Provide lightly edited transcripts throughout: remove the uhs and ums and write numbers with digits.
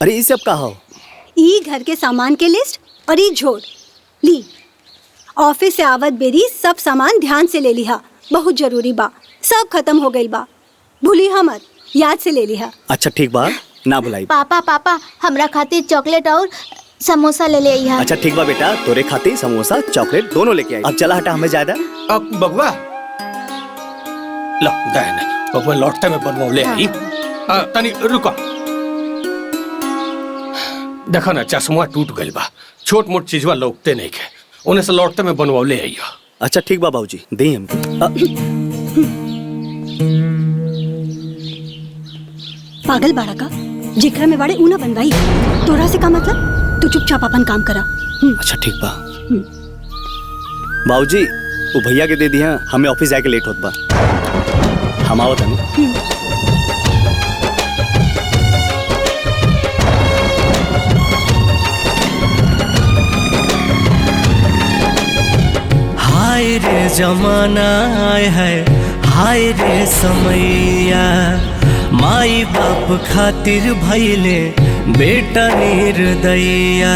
अरे ये सब का हो? ई घर के सामान के लिस्ट और ई झोर ली। ऑफिस से आवत बेरी सब सामान ध्यान से ले लिहा, बहुत जरूरी बा। सब खत्म हो गई बा, भूलिहा मत, याद से ले लिहा। अच्छा ठीक बा, ना भुलाई। पापा हमरा खातिर चॉकलेट और समोसा ले ले आइहा। अच्छा ठीक बा बेटा, तोरे खातिर समोसा चॉकलेट दोनों लेके आई। अब चला हटा, हमें ज्यादा। अब बबुआ लो दहन बबुआ लौटते में बनवले आई। तनी रुको, देखो ना चश्मा टूट गइल बा, छोट मोट चीजवा लौकते नहीं के, उन्हें से लौटते में बनवले आई। अच्छा ठीक बा बाबूजी, दे हम। पागल बाड़ा का, जेकरा में बाड़े ऊना बनवाई। तोरा से का मतलब? तू चुपचाप अपन काम करा। अच्छा ठीक बा। बाबूजी वो भैया के दे दिया, हमें ऑफिस जाके लेट होत बा। हम आवत हनी। हाय रे जमाना है, हाय रे समैया, माई बाप खातिर भइले बेटा निर्दया।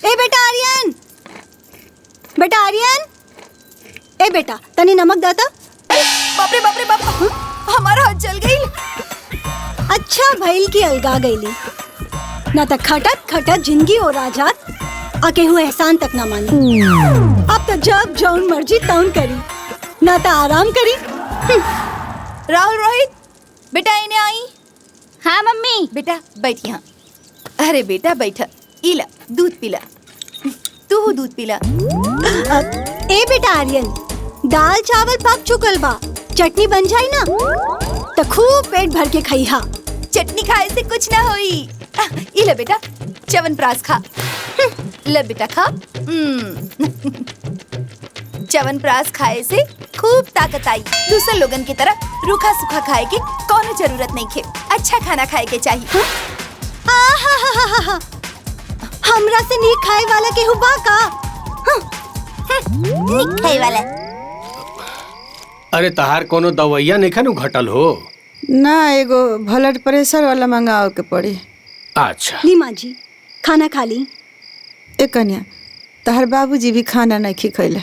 ए बेटा आर्यन, बेटा आर्यन, ए बेटा तनी नमक दाता। बाप रे बाप, हमारा हाथ जल गई। अच्छा भइल की अलगा गईली, ना त खटत खटत जिंदगी और आजाद आके हुए एहसान तक ना मानी। अब तो जब जौन मर्जी तौन करी, ना त आराम करी। राहुल रोहित बेटा इन्हें आई। हाँ मम्मी। बेटा बैठ यहाँ। अरे बेटा बैठा, इला दूध पिला, तू दूध पिला। ए बेटा आर्यन, दाल चावल पक चुकल बा, चटनी बन जाई ना तो खूब पेट भर के खइहा। चटनी खाए से कुछ ना होई। इला बेटा च्यवनप्राश खा। ले बेटा खा। च्यवनप्राश खाए से खूब ताकत आई। दूसरे लोगन की तरह रूखा सूखा खाए की कोनो जरूरत नहीं खे। अच्छा खाना खाए के चाहिए। हमरा से नीक खाए वाला के हुबा का? नीक खाए वाला। अरे तहार कोनो दवाइया नहीं खानू घटल हो? ना, एगो ब्लड प्रेशर वाला मंगाओ के पड़ी। अच्छा ली माँ जी, खाना खा ली। ए कन्या, तहर बाबूजी भी खाना नहीं खैले।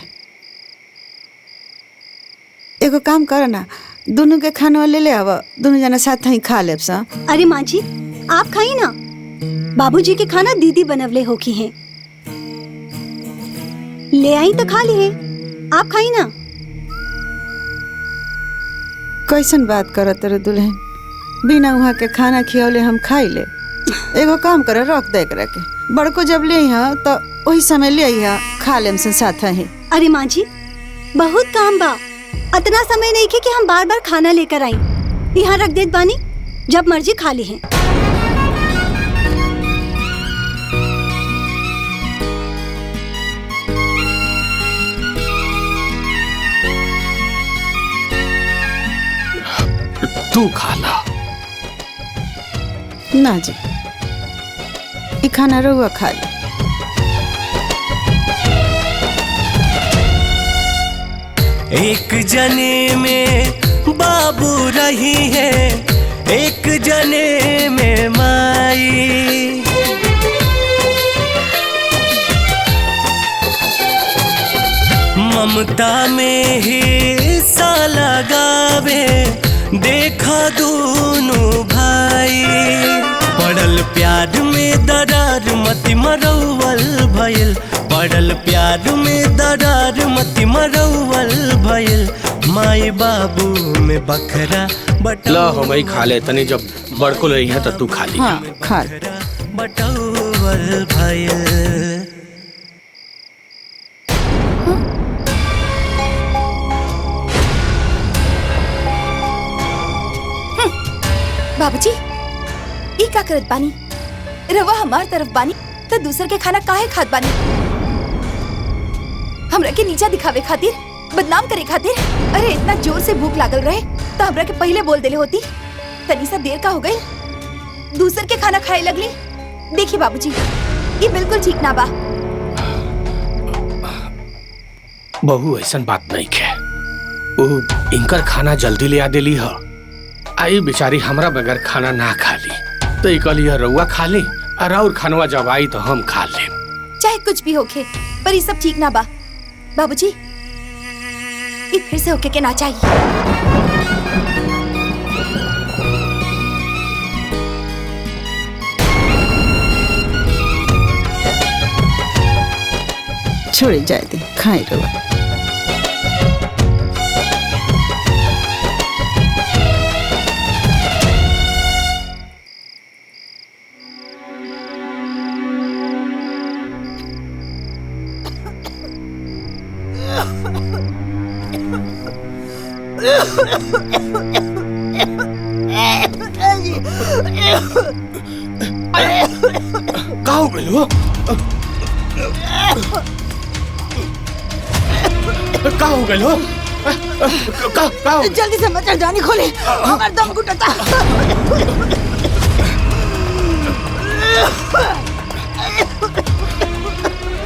एगो काम कर ना, दोनों के खाना ले ले आवा, दोनों जना साथ ही खा लेब सा। अरे माँ जी आप खाई ना, बाबूजी के खाना दीदी बनवले होकी हैं। ले आई तो खा ली है, आप खाई ना। कैसन बात करत रे दुल्हन, बिना वहाँ के खाना खियौले हम खाई ले। एगो काम करे, रख दे एकरा के, बड़को जब ले यहाँ तो वही समय ले यहाँ खा लेम से साथ ही। अरे माँ जी बहुत काम बा, इतना समय नहीं कि हम बार बार खाना लेकर आई। यहाँ रख देत बानी, जब मर्जी खा ली है। तू खा ला। ना जी, ये खाना रहुआ खा ली। एक जने में बाबू रही है, एक जने में माई। ममता में हिस्सा लगावे देखा दोनों भाई। पड़ल प्यार में दरार मति मरौवल भइल, पड़ल प्यार में दरार मति मरौवल भइल। माई बाबू में बखरा ला हम ही खा ले, तनी जब बड़को ले है तो तू खा ली। हाँ खा ले। बटौवल भइल। बाबूजी ई का करत बानी? रवा हमार तरफ बानी तो दूसर के खाना काहे खात बानी? हमरा के नीचा दिखावे खातिर, बदनाम करे खातिर? अरे इतना जोर से भूख लागल रहे तो हमरा के पहले बोल देले होती। तनी सा देर का हो गई, दूसर के खाना खाए लगली। देखिए बाबूजी, ये बिल्कुल ठीक ना बा। बहू ऐसन बात नहीं है। वो इनकर खाना जल्दी ले आ देली है। आई बेचारी हमरा बगैर खाना ना खा ली, तो ये कहली है रउआ खा ली, और खानवा जब आई तो हम खा ले। चाहे कुछ भी होके, पर ये सब ठीक ना बा। बाबूजी, ये फिर से होके के ना चाहिए। छोड़े जाए दे, खाए रवा। का हो गइल हो? का हो गइल हो? का हो? जल्दी से मच्छरदानी खोले, हमारा दम घुटता।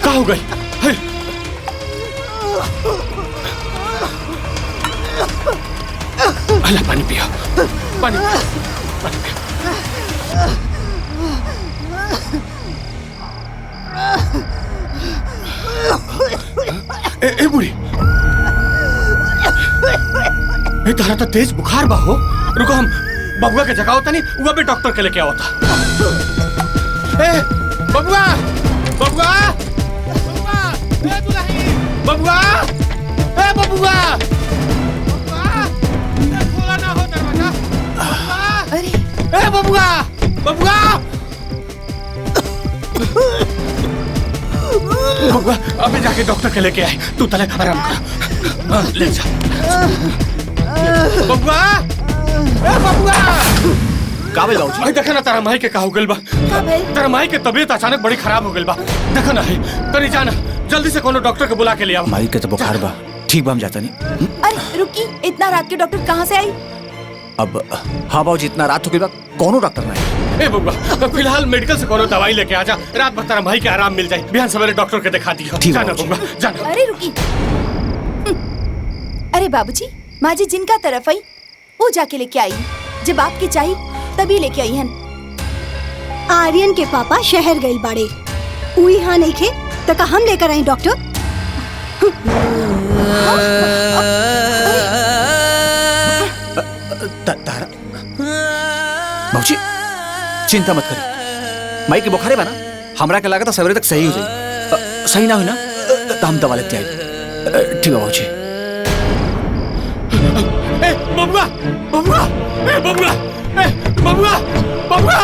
का हो गइल? अला पानी पियो, पानी पियो। ए बुढ़ी, तारा तो तेज बुखार बा हो। रुको, हम बबुआ के जगाओ तनी, वो भी डॉक्टर के लेके आवता। ए बबुआ, बबुआ, बबुआ, ए दुल्हन, बबुआ, ए बबुआ, बबुआ, खोला ना हो दरवाजा। अरे ए बबुआ, बबुआ, बबुआ, अभी जाके डॉक्टर के लेके आए। तू तले आराम कर। हाँ, ले जा। बबुआ, ए बबुआ, काबिल बाबूजी। भाई देखा ना तारा माई के का हो गइल बा। तारा माई के तबीयत अचानक बड़ी खराब हो गइल बा। देखा ना है, तनी जाना जल्दी से कोनो डॉक्टर के बुला के ले आओ। माई के तो बुखार बा, ठीक बा, हम जाता नहीं। अरे रुकी, इतना रात के डॉक्टर कहाँ से आई? अब हाँ बाबूजी, इतना रात हो गई बा, कोनो डॉक्टर नहीं। ए बबुआ, फिलहाल मेडिकल से कोनो दवाई लेके आ जा। रात भर तारा माई के आराम मिल जाए। बिहान सवेरे डॉक्टर के दिखा दियो। ठीक जाना बाबूजी। बबुआ, जाना। अरे रुकी। अरे बाबूजी, माँ जी जिनका तरफ आई वो जाके लेके आई। जब आपकी चाहिए तभी लेके आई हन। आर्यन के पापा शहर गइल बाड़े, उ यहाँ नहीं खे तो का हम लेकर आई डॉक्टर? तारा बाबूजी चिंता मत करी, माई के बुखारे बा ना, हमरा के लागत सवेरे तक सही हो जाई। सही ना हुई ना तो हम दवा लेते आई। ठीक है बाबूजी। ए बबुआ, बबुआ, ए बबुआ, ए बबुआ, बबुआ।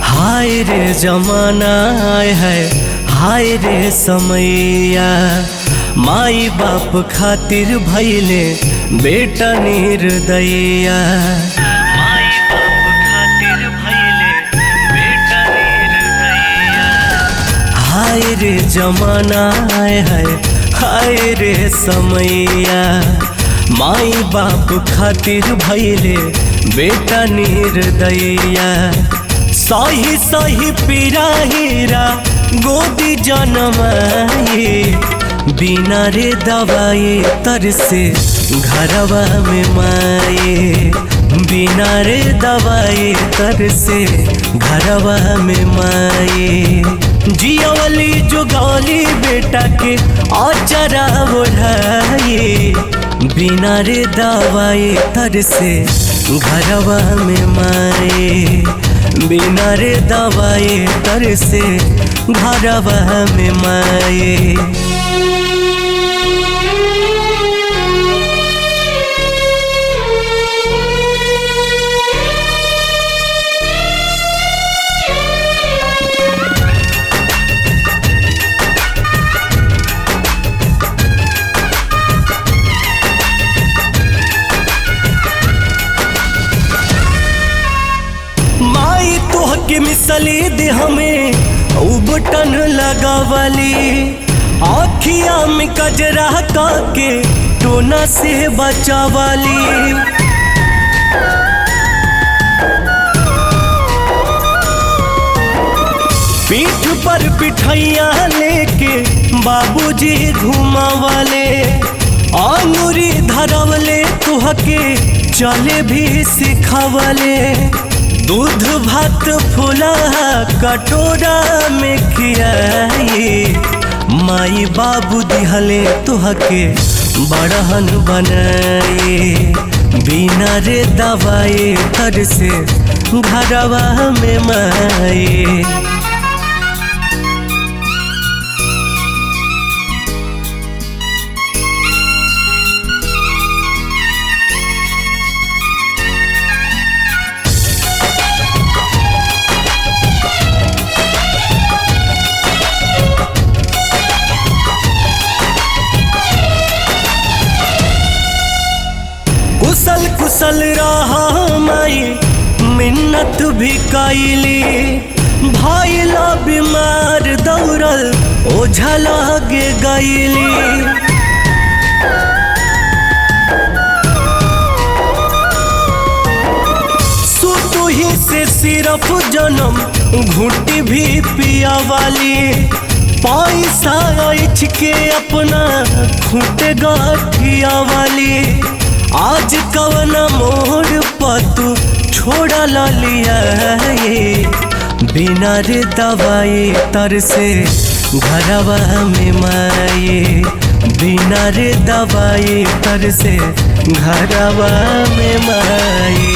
हाय रे जमाना है, हाय रे समैया, माई बाप खातिर भइले बेटा निर्दयया। माई बाप खातिर भइले बेटा निर्दयया। हाय रे जमाना है, हाय रे समैया, माई बाप खातिर भइले बेटा निर्दयया। सही सही पीरा हीरा गोदी जनमाए, बिना रे दवाई तर से घरवा में माए, बिना रे दवाई तर से घरवा में माए। जियावली जुगौली बेटा के अचरा ओढ़ाए, बिना रे दवाई तर से घरवा में माए, बिना रे दवाई तर से घरवा में माए। हमें उबटन लगावली, आँखिया में कजरा के टोना से बचावली। पीठ पर पिठैया लेके बाबूजी घुमावले, आंगुरी धरवले तुहके चले भी सिखावले। दूध भात फुला कटोरा में खियाई, माई बाबू दिहले तुहके बड़हन बनाए। बिना रे दवाई तर से घरवा में माए। कुशल कुशल रहा माई मिन्नत भी कैली, भइला बीमार दौड़ल ओझा लागे गईली। सुतुही से सिर्फ जन्म घुटी भी पिया वाली, पैसा इच के अपना खूट गाठिया वाली। आज कवन मोड़ पतू छोड़ा लिया, बिना रे दवाई तर से घरवा में माए। बिना रे दवाई तर से घरवा में माए।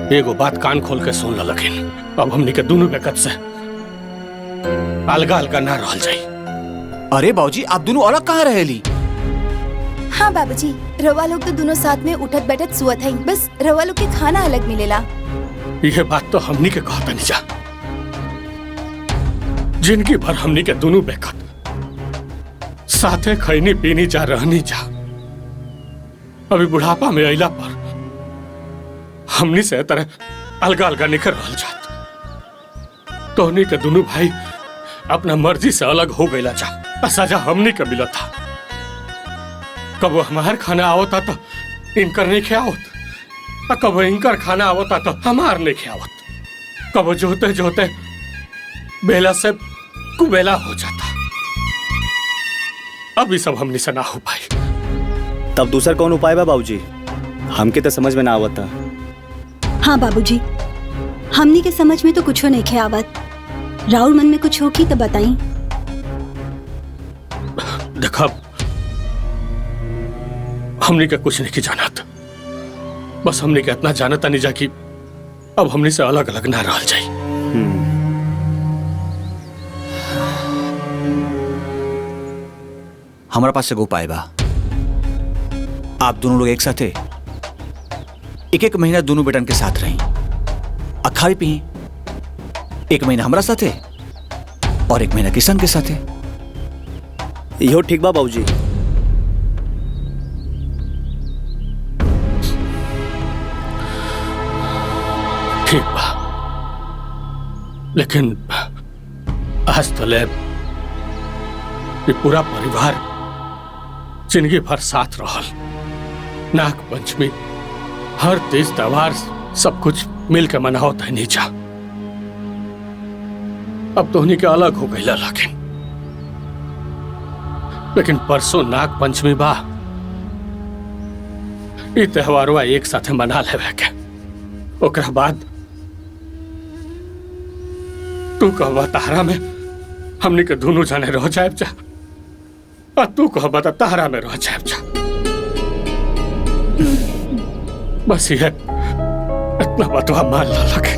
एगो बात कान खोल के सुन लखिन, अब हमनी के दोनों बेकत से अलगा अलगा ना रहल जाई। अरे बाबूजी आप दोनों अलग कहाँ रहेली? हाँ बाबूजी, रवा लोग तो दोनों साथ में उठत बैठत सुअत है, बस रवा लोग के खाना अलग मिलेला। यह बात तो हमनी के कहता नहीं जा। जिनकी भर हमनी के दोनों बेकत साथे खैनी पीनी जा रहनी जा। अभी बुढ़ापा में अइला पर हमनी से तरह अलगा अलगा निकल रहल जात। तोहनी के दोनों भाई अपना मर्जी से अलग हो गईला जा। सजा हमनी के मिला था। कब हमार खाना आवता तो इनकर नहीं खियावत, कब इनकर खाना आवता तो हमार नहीं खियावत। कब जोते जोते बेला से कुबेला हो जाता। अब ये सब हमनी से ना हो पाई। तब दूसर कौन उपाय बा बाबूजी? हमके तो समझ में ना आवता। हाँ बाबूजी, हमनी के समझ में तो कुछ नहीं खे आवत। राउर मन में कुछ होगी तो बताई। देखा, हमनी का कुछ नहीं जानत, बस हमनी के इतना जानता नहीं जा कि अब हमनी से अलग अलग ना रह जाए। हमारा पास एगो उपाय बा। आप दोनों लोग एक साथ एक एक महीना दोनों बेटन के साथ रही, खाई पी। एक महीना हमारा साथे और एक महीना किशन के साथे। इहो ठीक बा बाबूजी। ठीक बा, लेकिन आज तो ले ये पूरा परिवार जिंदगी भर साथ रहल। नाग पंचमी, हर तीज त्योहार सब कुछ मिल के मनाओ था नीचा। अब तो उन्हीं के अलग हो गई लेकिन परसों नाग पंचमी बा। ये त्योहारवा एक साथ मना लेवे के, ओकरा बाद तू कहवा तारा में हमनी के दोनों जाने रह जाए जा, और तू कहवा तारा में रह जाए जा। बस ये इतना बतवा मान ला लगे।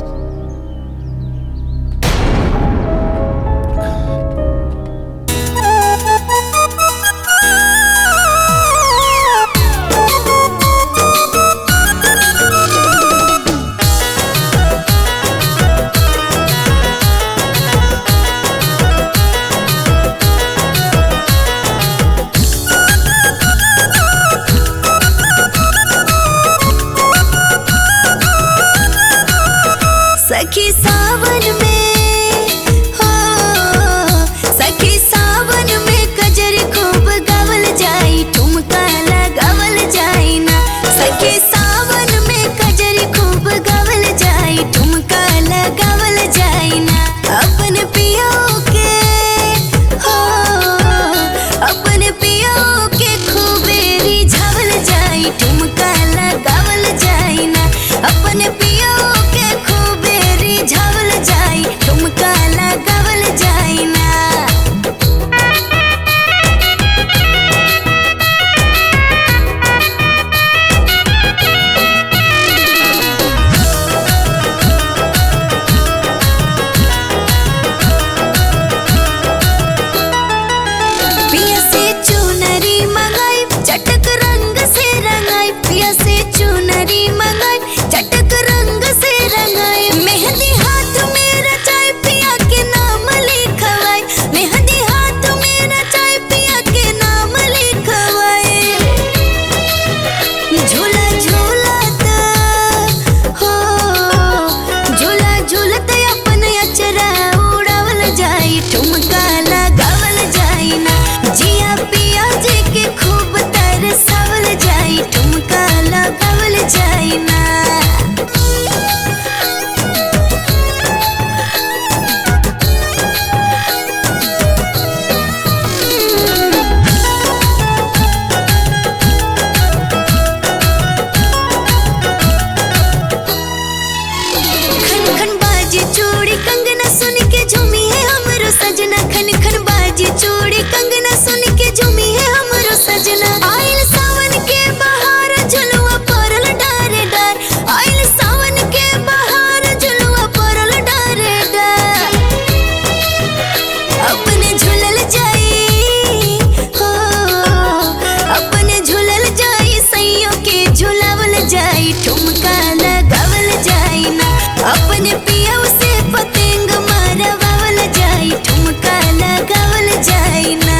जाई ठुमका लगावल जाई ना अपने पिया से पतंग मारवावल जाई ठुमका लगावल जाई ना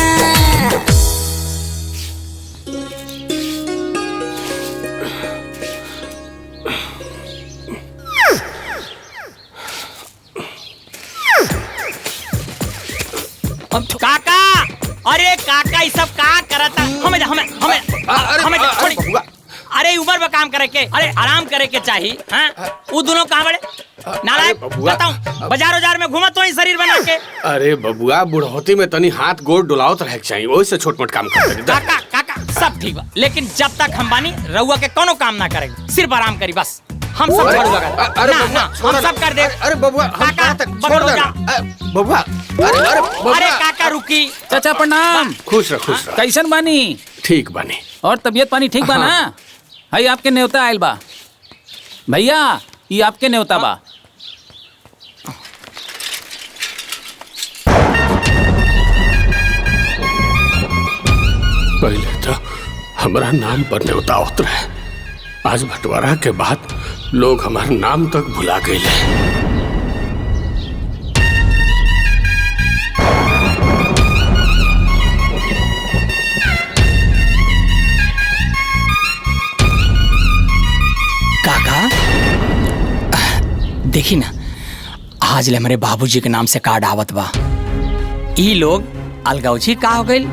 काका अरे काका ये सब का करता हमें छोड़ी अरे उम्र में काम करे के अरे आराम करे के चाहिए हाँ वो दोनों कहाँ बड़े नालायक बताऊं बाजार में घूमत तो ही शरीर बना के अरे बबुआ बुढ़ौती में तनी हाथ गोड़ डुलावत रहे चाहिए वही से छोट मोट काम करते काका काका सब ठीक बा लेकिन जब तक हम बानी रउआ के कोनो काम ना करेंगे सिर्फ आराम करी बस हम सब झाड़ू लगा अरे ना ना हम सब कर दे अरे बबुआ काका छोड़ दे बबुआ अरे काका रुकी चाचा प्रणाम खुश रह कैसन बानी ठीक बानी और तबीयत पानी ठीक बा ना हाई आपके न्योता आयल बा भैया ये आपके न्योता बा पहले तो हमारा नाम पर न्योता होता है आज बंटवारा के बाद लोग हमारा नाम तक भुला गए काका देखी ना आज ले हमारे बाबूजी के नाम से कार्ड आवत बा ई लोग अलगावजी का हो गइल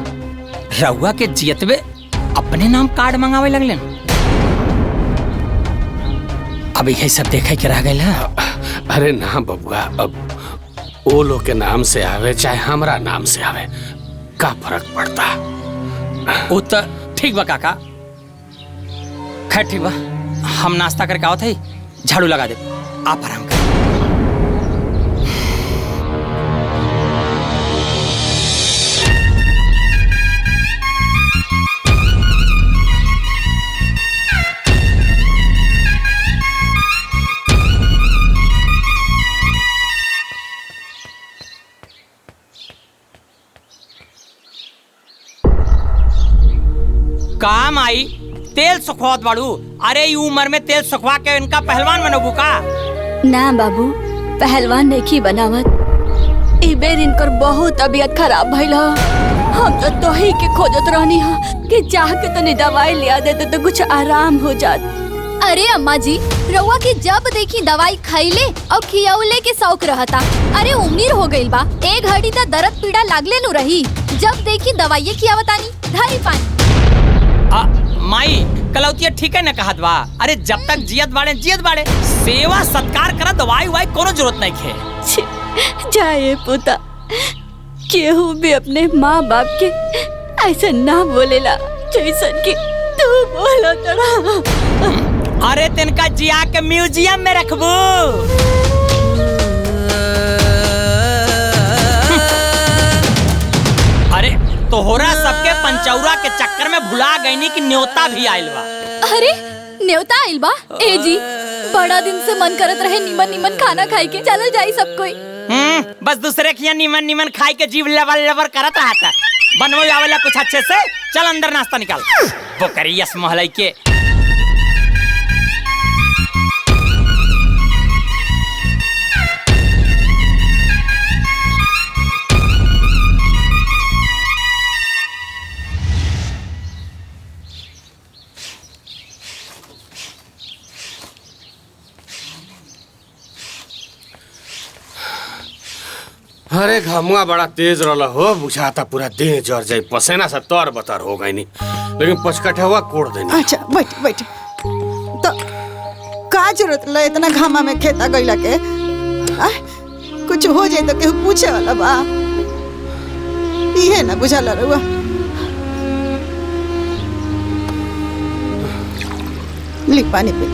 रउआ के जियतवे अपने नाम कार्ड मंगावे लगले अब यही सब देखे के रह गए अरे ना बबुआ अब वो लोग के नाम से आवे चाहे हमारा नाम से आवे का फर्क पड़ता वो तो ठीक बा काका खैर ठीक बा हम नाश्ता करके आओ थे झाड़ू लगा दे आप आराम कर काम आई तेल सुखवात बाड़ू अरे ये उम्र में तेल सुखवा के इनका पहलवान बनोबू का ना बाबू पहलवान नहीं बनावत ई बेर इनकर बहुत तबीयत खराब भइल हम तो तोही के खोजत रहनी हा कि चाह के तनी दवाई लिया देते तो कुछ आराम हो जात। अरे अम्मा जी रउआ की जब देखी दवाई खाइले और खियौले के शौक रहता अरे उम्र हो गइल बा एक घड़ी त दर्द पीड़ा लागले नु रही जब देखी दवाई खियावतानी धारी पानी माई कलौतिया ठीक है ना कहत बा अरे जब तक जियत बाड़े सेवा सत्कार करा दवाई वाई कोनो जरूरत नहीं खे जाए पुता केहू भी अपने माँ बाप के ऐसा ना बोलेला जैसन कि तू बोला तड़ा अरे तिनका जिया के म्यूजियम में रखबू अरे तोहरा सबके पंचौरा के चक्कर में भुला गईनी कि न्योता भी आइल बा अरे न्योता आइल बा ए जी बड़ा दिन से मन करत रहे निमन निमन खाना खाई के चलो जाई सब कोई बस दूसरे के निमन निमन खाई के जीव लबर लबर करत रहता बनवे आवेला कुछ अच्छे से चल अंदर नाश्ता निकाल बोकरी यस महलाई के अरे घमुआ बड़ा तेज रहा हो बुझाता पूरा देह जर जाए पसेना से तर बतर हो गई नहीं लेकिन पचकटे हुआ कोड़ देनी अच्छा बैठ तो का जरूरत ला इतना घामा में खेता गईला के कुछ हो जाए तो केहू पूछे वाला बा ये ना बुझाला रहुआ लिख पानी पे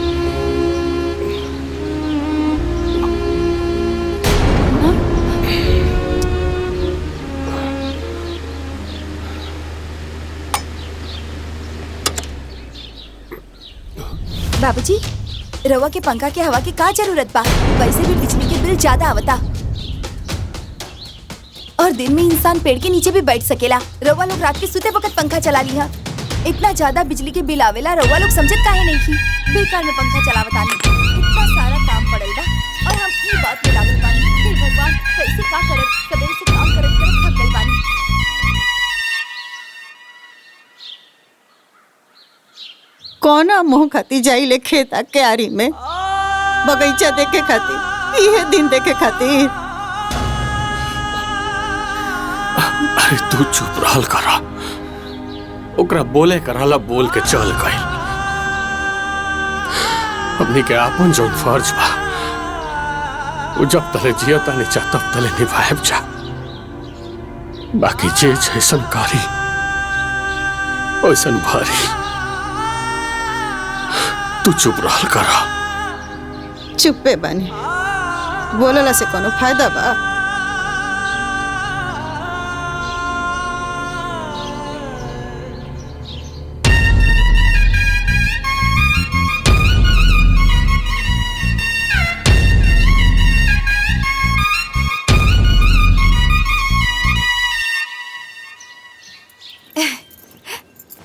बाबूजी रवा के पंखा के हवा की का जरूरत बा वैसे भी बिजली के बिल ज्यादा आवता और दिन में इंसान पेड़ के नीचे भी बैठ सकेला रवा लोग रात के सोते वक्त पंखा चला लिया इतना ज्यादा बिजली के बिल आवेला रउआ लोग समझत काहे नहीं की? बेकार में पंखा चलावतानी, इतना सारा काम पड़ल बा और हम ई बात में लागल बानी। हे भगवान, कैसे का करब? सबेरे से काम करत करत थक गइल बानी। कौना मुंह खाती जाइले खेत आ क्यारी में, बगीचा देखे खाती, इहे दिन देखे खाती। अरे तू चुप रहल करा, ओकरा बोले कराला बोल के चल गई। हमनी के आपन जो फर्ज बा वो जब तले जियता नहीं चाह तब तले निभाएब जा। बाकी जे जैसन कारी वैसन भारी। तू चुप रहल करा। चुप्पे बानी, बोलला से कोनो फायदा बा?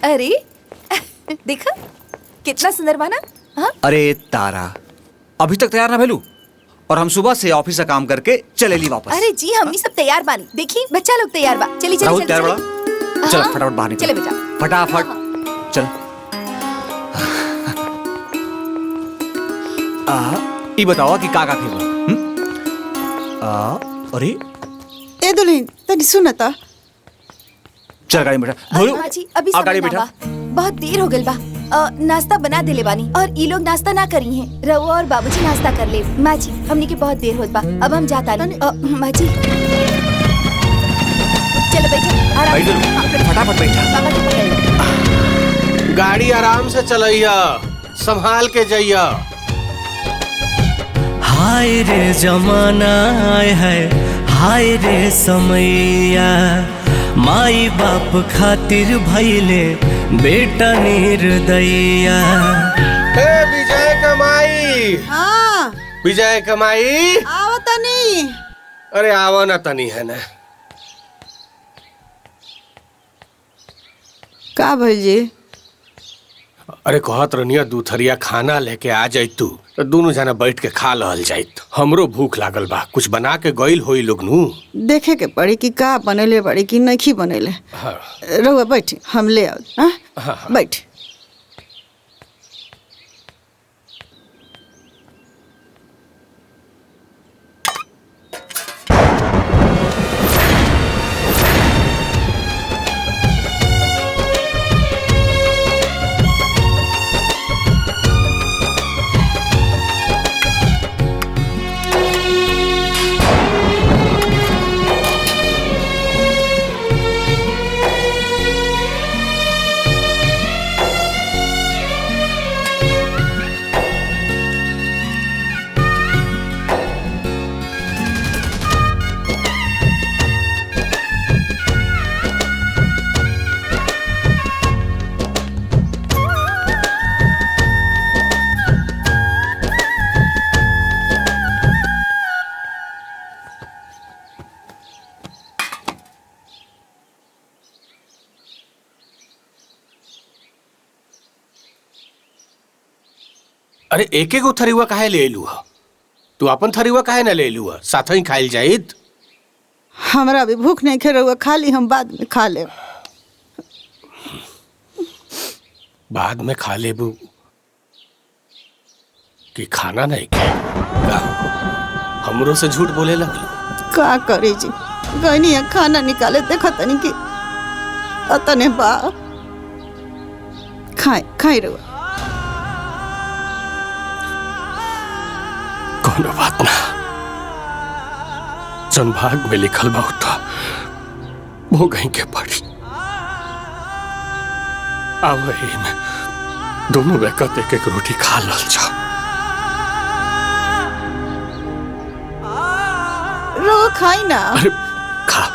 अरे देखा कितना सुंदर बना। हाँ? अरे तारा, अभी तक तैयार ना भेलू और हम सुबह से ऑफिस से काम करके चले ली वापस। अरे जी हमनी सब तैयार बानी, देखी बच्चा लोग तैयार बा। चली चली राहुल चली तैयार चली। बड़ा? चल फटाफट बाहर निकल। चले बेटा, फटाफट चल। ई बताओ कि का खेल? अरे ए दुल्हन तनी सुनता। चल गाड़ी में बैठा। अरे माँ जी अभी आ गाड़ी समय ना बैठा। बा, बहुत देर हो गइल बा। नाश्ता बना देले बानी और ई लोग नाश्ता ना करी हैं। रउआ और बाबूजी नाश्ता कर ले। माँ जी हमनी के बहुत देर होत बा, अब हम जाता नहीं। माँ जी चलो बैठो आराम से। फटाफट बैठा। बाबा जी पकड़ लो। गाड़ी आराम से चलैया, संभाल के जइया। हाय रे जमाना है, हाय रे समैया, माई बाप खातिर भइले बेटा निर्दया। हे विजय कमाई। हाँ विजय कमाई आओ तनी। अरे आवा ना तनी है ना। का भइल जी? अरे कहत रनिया दूथरिया खाना लेके आ जाई तू, तो दोनों जना बैठ के खा लहल जाइत। हमरो भूख लागल बा, कुछ बना के गइल होई लोग नू। देखे के पड़ी कि का बनेले बड़ी कि नहीं बनेले। हाँ। रहुआ बैठी, हम ले आओ। हाँ? हाँ। बैठ। अरे एक एक थरीवा काहे ले लू? तू अपन थरीवा काहे ना ले लू? साथ ही खाइल जाइत। हमरा भी भूख नहीं खे, रहुआ खा ली, हम बाद में खा ले। बाद में खा लेबू कि खाना नहीं खे? हमरो से झूठ बोले लगलू। का करी जी, गईनी है खाना निकाले, देखा तनी कि अतने बा। खाए खाए रहुआ। कोनो बात ना, जन भाग में लिखल बा होता वो गई के पड़ी। अब में दोनों बेकत एक एक रोटी खा लल जा। रहुआ खाई ना। अरे खा।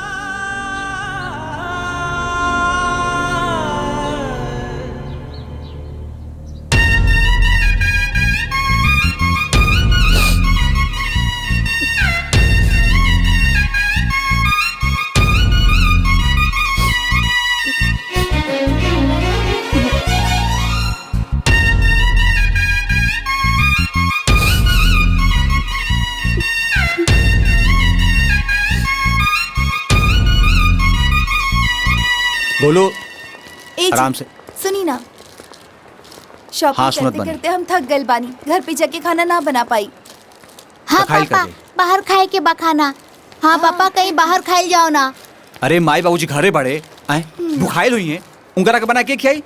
बोलो ए जी, आराम से। सुनी ना, हाँ, शॉपिंग सुनत करते बानी। करते हम थक गए बानी, घर पे जाके खाना ना बना पाई। हाँ पापा, बाहर खाए के बखाना। हाँ पापा, कहीं बाहर खाए जाओ ना। अरे माई बाबूजी घरे बड़े आए भुखाइल हुई हैं, उनकरा के बना के खियाई।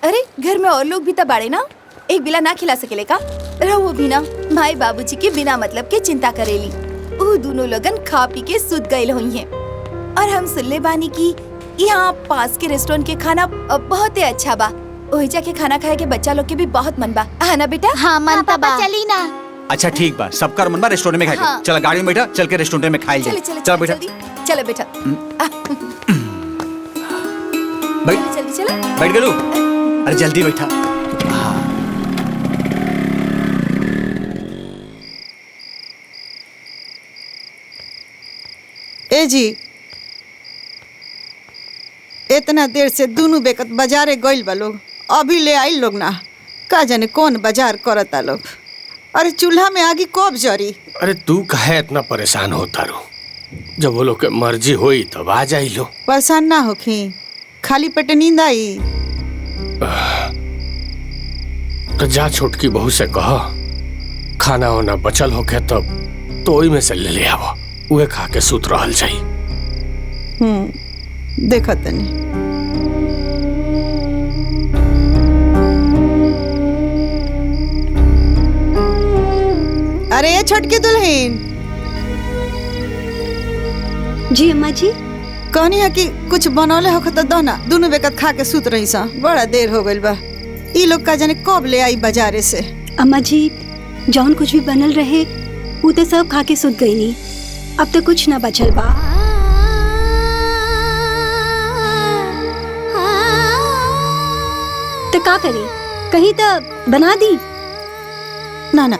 अरे घर में और लोग भी तो बाड़े ना, एक बिला ना खिला सकेले का? रहो भी ना, माई बाबूजी के बिना मतलब के चिंता करेली। वो दोनों लोगन खा पी के सुत गए हुई हैं। और हम सुनले बानी की यहाँ पास के रेस्टोरेंट के खाना बहुत ही अच्छा बा। वही जाके खाना खाए के बच्चा लोग के भी बहुत मन बा, है ना बेटा? हाँ मन पापा, चली ना। अच्छा ठीक बा, सबका मन बा रेस्टोरेंट में खाए के। हाँ। चल गाड़ी में बैठा, चल के रेस्टोरेंट में खाई जाए। चल बेटा, चलो बेटा, बैठ जल्दी चलो। बैठ गेलू। अरे जल्दी बैठा। ए जी, इतना देर से दोनों बेकत बाजारे गइल बा लोग, अभी ले आइल लोग ना। का जाने कौन बाजार करता लोग। अरे चूल्हा में आगी कब जरी? अरे तू काहे इतना परेशान होता रो? जब वो लोग के मर्जी होई तब आ जाई लो। परेशान ना होखी, खाली पेटे नींद आई। तो जा छोटकी बहू से कह, खाना वाना बचल होके तब तो ओई में से ले आवो, उहे खा के सुत रहल जाई। देखा तनी। अरे ये छोटकी दुल्हन। जी अम्मा जी। कहनी है कि कुछ बनौले हो तो दो ना, दोनों बेकत खा के सुत रही सा। बड़ा देर हो गइल बा। ई लोग का जाने कब ले आई बाजारे से। अम्मा जी, जौन कुछ भी बनल रहे वो तो सब खा के सुत गई नी। अब तो कुछ ना बचल बा। तो का करी, कहीं तो बना दी। ना ना,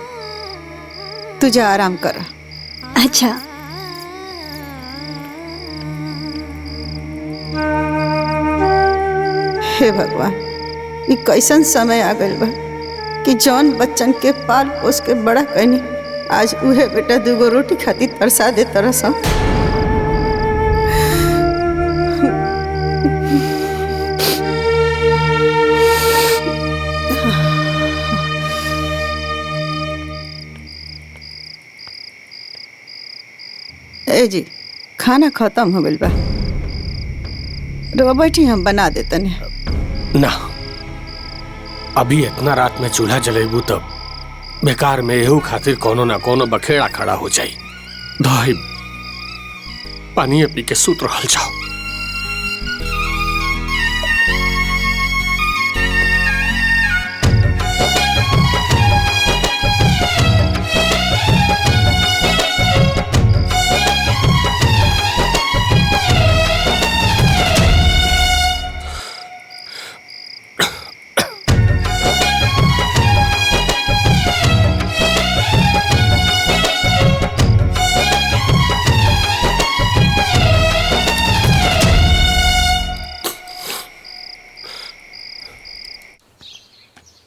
तुझे आराम कर। अच्छा। हे भगवान, ये कैसन समय आ गइल बा कि जौन बच्चन के पाल पोस के बड़ा कनी, आज उहे बेटा दूगो रोटी खातिर तरसा दे तरस। ए जी, खाना खत्म हो गइल बा। रो बैठी, हम बना देतनी। ना, अभी इतना रात में चूल्हा जलेबू तब बेकार में एहू खातिर कोनो ना कोनो बखेड़ा खड़ा हो जाई। दही पानी पी के सुत रहल जाओ।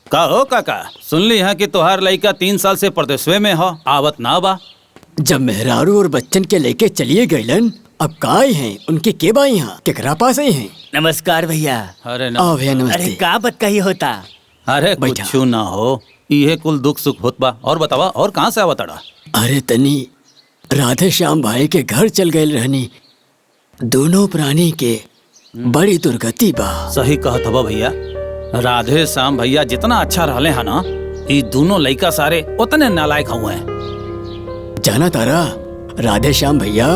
का हो काका, सुन ली है कि तोहार लड़का 3 साल से परदेशवे में हो, आवत ना बा। जब मेहरारू और बच्चन के लेके चलिए गइलन, अब का आई हैं उनके के बा यहाँ केकरा पास आई हैं? नमस्कार भैया। अरे आओ भैया, नमस्ते। अरे का बात कही होता? अरे कुछ ना हो, ये कुल दुख सुख होत बा। और बतावा, और कहाँ से आवत अड़ा? अरे तनी राधे श्याम भाई के घर चल गए रहनी, दोनों प्राणी के बड़ी दुर्गति बा। सही कहत हवा भैया, राधे श्याम भैया जितना अच्छा रहले है ना, ये दोनों लड़का सारे उतने नालायक हुए हैं। जाना तारा, राधे श्याम भैया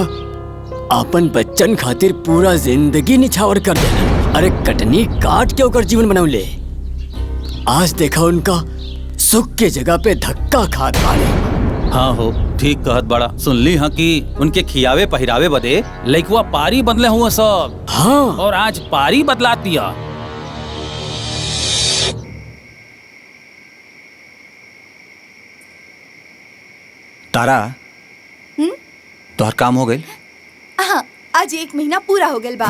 अपन बच्चन खातिर पूरा जिंदगी निछावर कर देना। अरे कटनी काट के ओकर जीवन बनौले। आज देखा उनका सुख के जगह पे धक्का खात बाड़े। हाँ हो, ठीक कहत बड़ा। सुन ली हाँ कि उनके खियावे पहिरावे बदे लइकवा पारी बदले हुए सब। हाँ, और आज पारी बदला दिया। तारा, तोहर काम हो गई? हाँ, आज 1 महीना पूरा हो गया बा।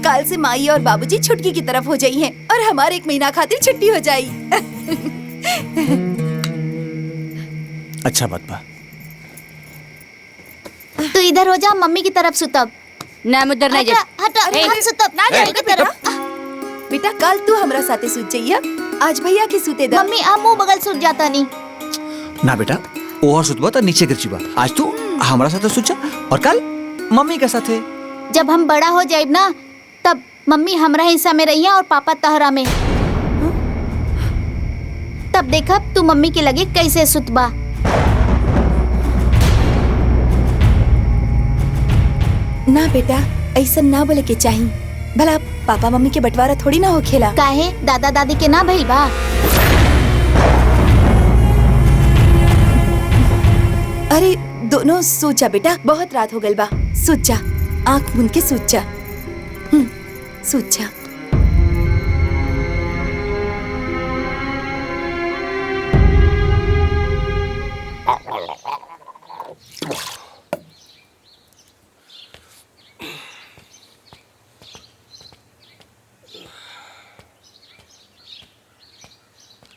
कल से माई और बाबूजी छुटकी की तरफ हो जाई हैं और हमारे 1 महीना खातिर छुट्टी हो जाई। अच्छा बात बा। तू इधर हो जा, मम्मी की तरफ सुतब। ना हम उधर नहीं जाए। हटा हम सुतब ना जाए की तरह। बेटा कल तू हमरा साथे सूत जाइए, आज भैया के सूते दा। मम्मी आ मुंह बगल सूत जाता नहीं। ना बेटा ओहर सुतबा त नीचे गिर जीबा। आज तू हमरा साथे सुत जा और कल मम्मी के साथे। जब हम बड़ा हो जाए ना तब मम्मी हमरा हिस्सा में रहिया और पापा तहरा में। तब देखा तू मम्मी के लगे कैसे सुतबा। ना बेटा ऐसा ना बोले के चाहिए, भला पापा मम्मी के बंटवारा थोड़ी ना हो खेला। काहे दादा दादी के ना भइल बा। अरे दोनों सोच जा बेटा, बहुत रात हो गई बा, सोच जा, आँख मूंद के सोच जा, सोच जा।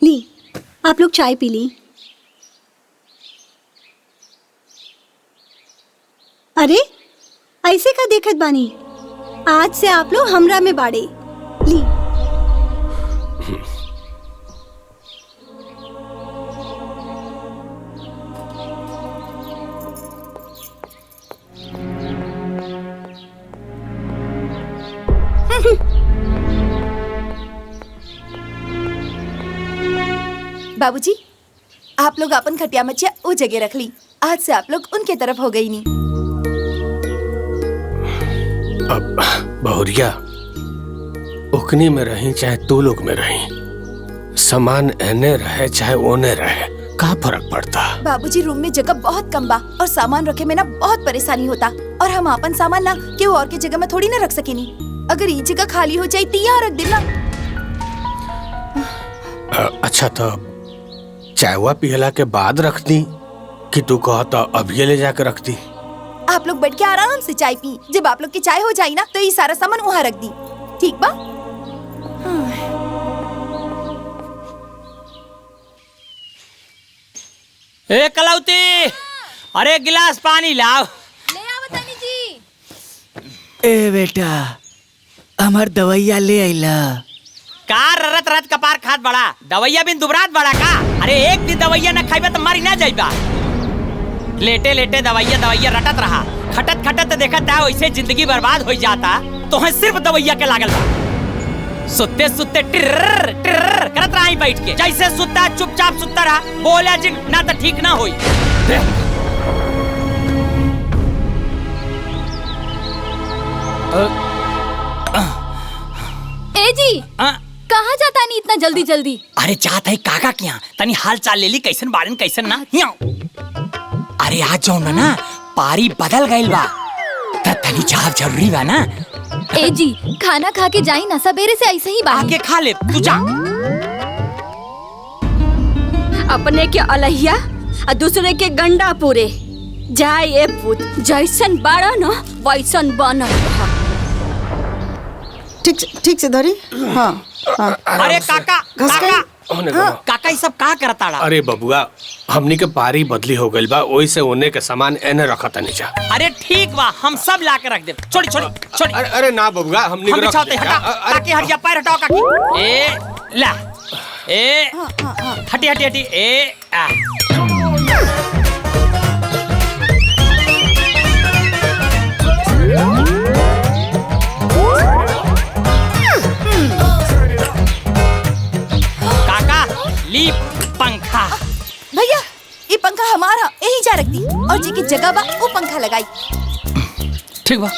ली आप लोग चाय पी ली। अरे ऐसे का देखत बानी, आज से आप लोग हमरा में बाड़े। ली बाबूजी आप लोग अपन खटिया मच्छिया वो जगह रख ली, आज से आप लोग उनके तरफ हो गई नहीं। अब बहुरिया उकनी में रही चाहे तू लोग में रही, सामान एने रहे चाहे ओने रहे, का फर्क पड़ता। बाबूजी रूम में जगह बहुत कम बा और सामान रखे में ना बहुत परेशानी होता, और हम अपन सामान ना केहू और के जगह में थोड़ी ना रख सकेनी। अगर ये जगह खाली हो जाए तो यहाँ रख देना। अच्छा तो चायवा पियला के बाद रख दी कि तू कहता अभी ले जाकर रख दी। आप लोग बैठ के आराम से चाय पी, जब आप लोग की चाय हो जाए ना तो ये सारा सामान वहाँ रख दी, ठीक बा? ए कलौती, अरे गिलास पानी लाओ। ले आओ तानी जी। ए बेटा हमार दवाइया ले आइला। का ररत रत कपार खात बड़ा, दवाइया बिन दुबरात बड़ा का। अरे एक दिन दवाइया न खाइबा तो मारी ना जाइबा। लेटे लेटे दवाइया दवाइया रटत रहा, खटत खटत देखत है वैसे जिंदगी बर्बाद हो जाता। तो है सिर्फ दवाइया के लागल बा। सुत्ते सुत्ते टिर्र टिर्र करत रहा बैठ के, जैसे सुत्ता चुपचाप सुत्ता रहा, बोला जिन ना तो ठीक ना होई। ए जी कहाँ जाता नहीं इतना जल्दी जल्दी? अरे चाहत है काका के यहाँ तनी हाल चाल ले ली, कैसन बारन कैसन ना। अरे आज जाओ ना पारी बदल गइल बा, तनी चाहत जरूरी बा ना। ए जी खाना खा के जाई ना, सवेरे से ऐसे ही बाहर आके खा ले तू जा। अपने के अलहिया और दूसरे के गंडा पूरे जाए। ए पुत जैसन बाड़ा ना वैसन बनल रहा। ठीक से धरी। हाँ, हाँ। अरे काका काका काका ये सब का करता रहा? अरे बबुआ हमनी के पारी बदली हो गइल बा, ओई से ओने के सामान एने रखत नहीं जा। अरे ठीक बा, हम सब ला के रख दे। छोड़ी छोड़ी छोड़ी। अरे ना बबुआ हमनी हम के बिछाते हटा, काकी हट जा, पैर हटाओ काकी। ए ला ए हटी हटी हटी ए आ। ली पंखा। भैया ये पंखा हमारा, यही जा रख दी, और जी की जगह बा वो पंखा लगाई। ठीक बा।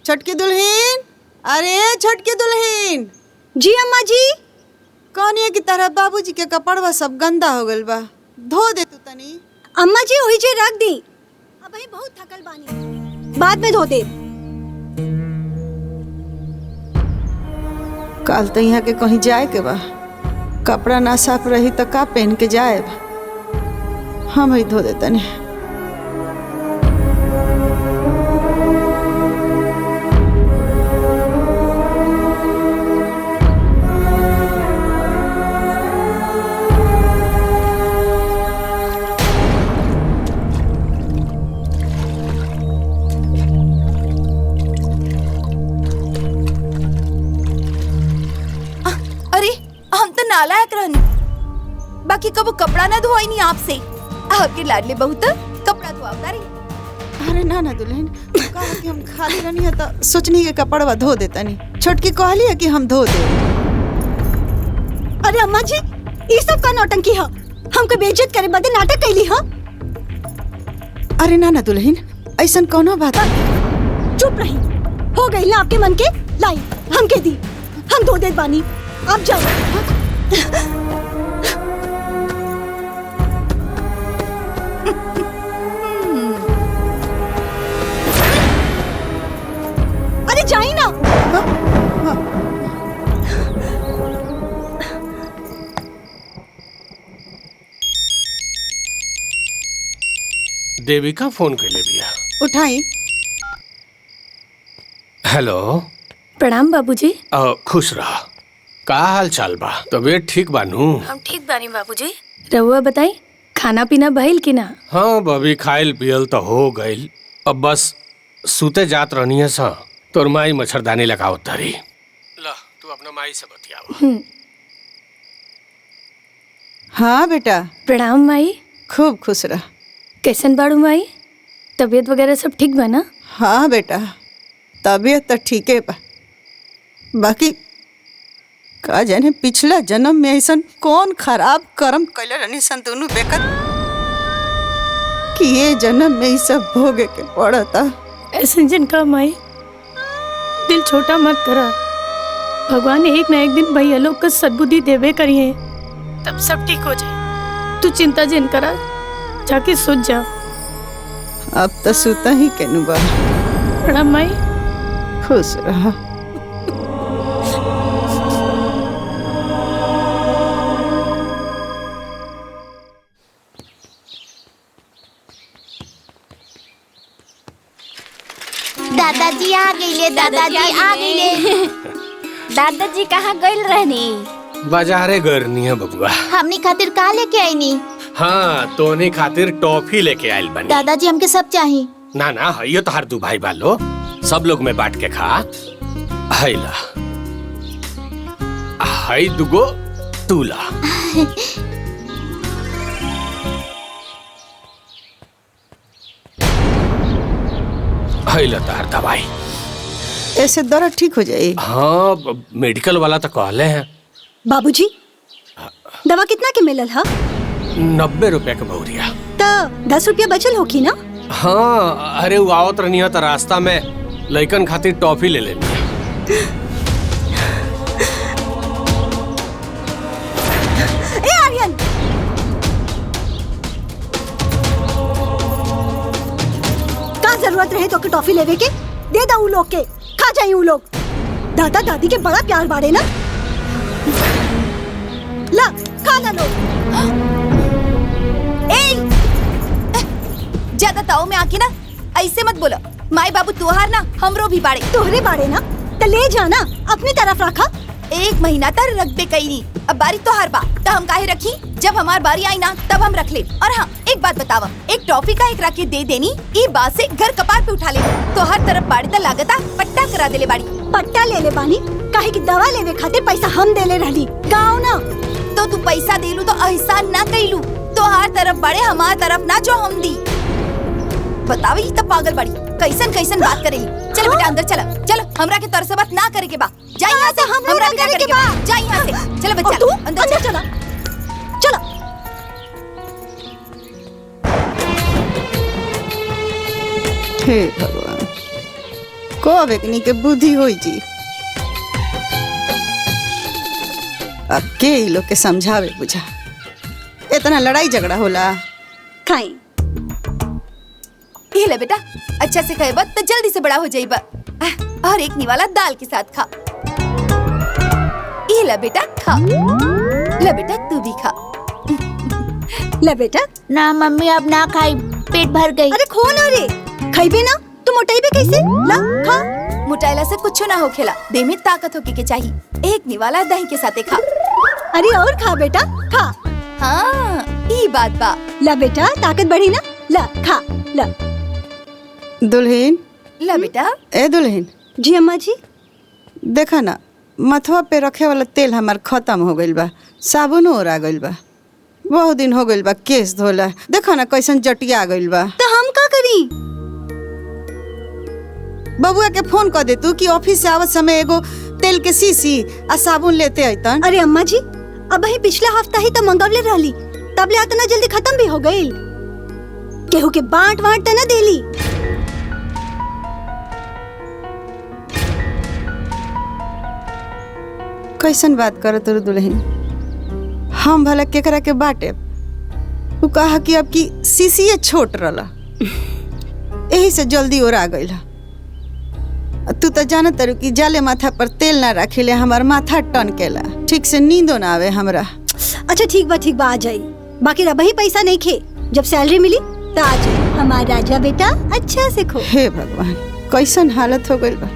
छोटकी दुल्हन, अरे छोटकी दुल्हन। जी अम्मा जी। कौनिया की तरह बाबूजी के कपड़वा सब गंदा हो गइल बा, धो दे तू तनी। अम्मा जी वही जे रख दी, अब ही बहुत थकल बानी, बाद में धो दे। कल तो यहाँ के कहीं जाए के बा, कपड़ा ना साफ रही तो का पहन के जाए। हम ही धो दे तनी। बाकी कबो कपड़ा ना धोई नहीं आपसे। आपके लाडले बहू तो कपड़ा धोआवता रही। अरे ना ना दुल्हन, कहा कि हम खाली रहनी है तो सोचनी के कपड़वा धो देता नहीं। छोटकी कहली है कि हम धो दे। अरे अम्मा जी, ये सब का नौटंकी है? हमको बेइज्जत करे बदे नाटक कैली है? अरे ना ना दुल्हन, ऐसा कोनो बात नहीं। चुप रही, हो गई ना आपके मन के? लाई हमके दी, हम धो देत बानी, आप जाओ। अरे जाई ना। देविका फोन कर ले भैया। उठाई। हेलो। प्रणाम बाबूजी। खुश रहा। का हाल चाल बा? तबीयत ठीक बानू? हम ठीक बानी बाबूजी। रहुआ बताई खाना पीना भइल कि ना? हाँ बबी, खाइल पियल तो हो गइल। अब बस सूते जात रहनी है सा। तोर माई मच्छरदानी लगाओ तारी। ला तू अपना माई से बतियावा। हाँ बेटा। प्रणाम माई। खूब खुश रह। कैसन बाड़ू माई? तबीयत वगैरह सब ठीक बा ना? हाँ बेटा, तबीयत तो ठीक है बा। बाकी का जाने पिछला जन्म में ऐसा कौन खराब कर्म कैले रहनी सन दोनों बेकत कि ये जन्म में ही सब भोगे के पड़ता। ऐसे जिनका माई दिल छोटा मत करा। भगवान एक ना एक दिन भैया लोग का सद्बुद्धि देवे करिए, तब सब ठीक हो जाए। तू चिंता जिन करा, जाके सोच जा। अब तो सुता ही केनु बा। प्रणाम माई। खुश रहा। दादाजी आ गईले, दादाजी आ गईले। दादाजी कहाँ गइल रहनी? बाजारे गरनी है बबुआ। हमनी खातिर का लेके आईनी? हाँ, तोने खातिर टॉफी लेके आयल बनी। दादाजी हमके सब चाहिए। ना ना, ये तो हर दू भाई बालो, सब लोग में बांट के खा। हाइला, हाई दुगो तूला। हाइला तार दवाई। ऐसे दर्द ठीक हो जाए? हाँ, मेडिकल वाला तो कहले हैं। बाबूजी, दवा कितना के मिलल हा? 90 रुपया के बहुरिया। तो 10 रुपया बचल होखी ना? हाँ, अरे वो आवत रहनी है तो रास्ता में लइकन खातिर टॉफी ले लेनी है। ए आर्यन, का जरूरत रहे तो के टॉफी लेवे के? दे दा उ लोग के, खा जाई उ लोग। दादा दादी के बड़ा प्यार बाड़े ना। ला खा ला लो। ज्यादा ताव में आके ना ऐसे मत बोलो। माई बाबू तुहार ना हमरो भी बाड़े। तोहरे बाड़े ना तो ले जाना, अपनी तरफ रखा। 1 महीना तक रखबे कईनी, अब बारी तोहार बा तो हम काहे रखी? जब हमार बारी आई ना तब हम रख ले। और हाँ, एक बात बतावा, एक टॉफी का एक रखे दे देनी, ई बात से घर कपार पे उठा ले। तोहार तरफ बाड़ी तो लागता पट्टा करा देले बाड़ी। पट्टा ले ले बानी, काहे की दवा लेवे खातिर पैसा हम देले रहली। गाओ ना तो तू पैसा देलू तो एहसान ना कइलू। तोहार तरफ बाड़े, हमार तरफ ना जो हम दी। बतावे ही तब पागल बड़ी कैसन कैसन बात करेली। चल बेटा अंदर चला, चलो हमरा के तरह से बात ना करे के बा। जा यहाँ से, हमरा भी ना करे के बा। जा यहाँ से, चलो बच्चा तू अंदर चला, चलो। हे भगवान, को बेकनी के बुद्धि होई जी। अब के ई लोग के समझावे बुझा। इतना लड़ाई झगड़ा होला? खाई ये ले बेटा, अच्छा से खाएबा तो जल्दी से बड़ा हो जाएगा। और एक निवाला दाल के साथ खा। ये ले बेटा खा। ले बेटा तू भी खा। ले बेटा। ना मम्मी अब ना खाई, पेट भर गई। अरे खो ना रे, खाइबे ना तू मोटाइबे कैसे? ला खा। मोटाइला से कुछ ना हो खेला, देह में ताकत होके के चाहिए। एक निवाला दही के साथ खा। अरे और खा बेटा, खा। हाँ, ये बात बा। ला बेटा, ताकत बढ़ी ना, ला खा ला। दुल्हन। ला बेटा। ए दुल्हन। जी अम्मा जी। देखा ना, मथवा पे रखे वाला तेल हमार खत्म हो गइल बा, साबुनो ओरा गइल बा। बहुत दिन हो गइल बा केस धोला। देखो ना कैसन जटिया गइल बा। तो हम का करी? बबुआ के फोन कर दे तू कि ऑफिस से आवत समय एगो तेल के शीशी आ साबुन लेते अइतन। अरे अम्मा जी, अब ही पिछला हफ्ता ही तो मंगवले रहली, तब ले इतना जल्दी खत्म भी हो गइल। केहू के बांट वांट त न देली। कैसन बात करत तोर दुल्हन? हम भला केकरा के बाटे? तू कहा कि अब की शीशिये छोट रहला, यही से जल्दी ओरा गइल। तू तो जानत तारू कि जाले माथा पर तेल ना रखिले हमार माथा टनकेला, ठीक से नींदो ना आवे हमरा। अच्छा ठीक बा आ जाई। बाकी रबही पैसा नहीं खे, जब सैलरी मिली तो आ जाई। हमारा राजा बेटा अच्छा से खो। हे भगवान, कैसन हालत हो गइल बा।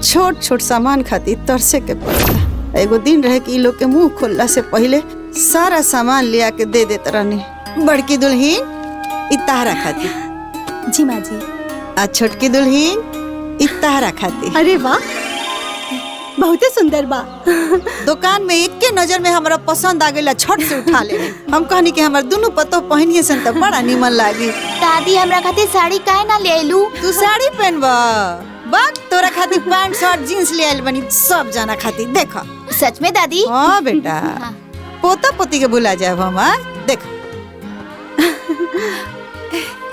छोट छोट सामान खातिर तरसे के पड़ेला। एगो दिन रहे कि इ लोग के मुंह खोलला से पहले सारा सामान लिया के दे देत रहनी। बड़की दुल्हन इ तारा खातिर। जी माँ जी। आ छोटकी दुल्हन इ तारा खातिर। अरे वाह, बहुते सुंदर बा। दुकान में एक के नजर में हमरा पसंद आ गइला, छट से उठा ले। हम कहनी कि हमर दोनों पतो पहनिए सन त बड़ा निमन लागी। दादी हमरा खातिर साड़ी काहे ना ले आइलू? तू साड़ी पहनबा? बात तोरा खातिर पैंट शर्ट जींस ले आइल बनी, सब जाना खातिर। देखा सच में दादी? हाँ बेटा, पोता पोती के बुला जाए हम। देख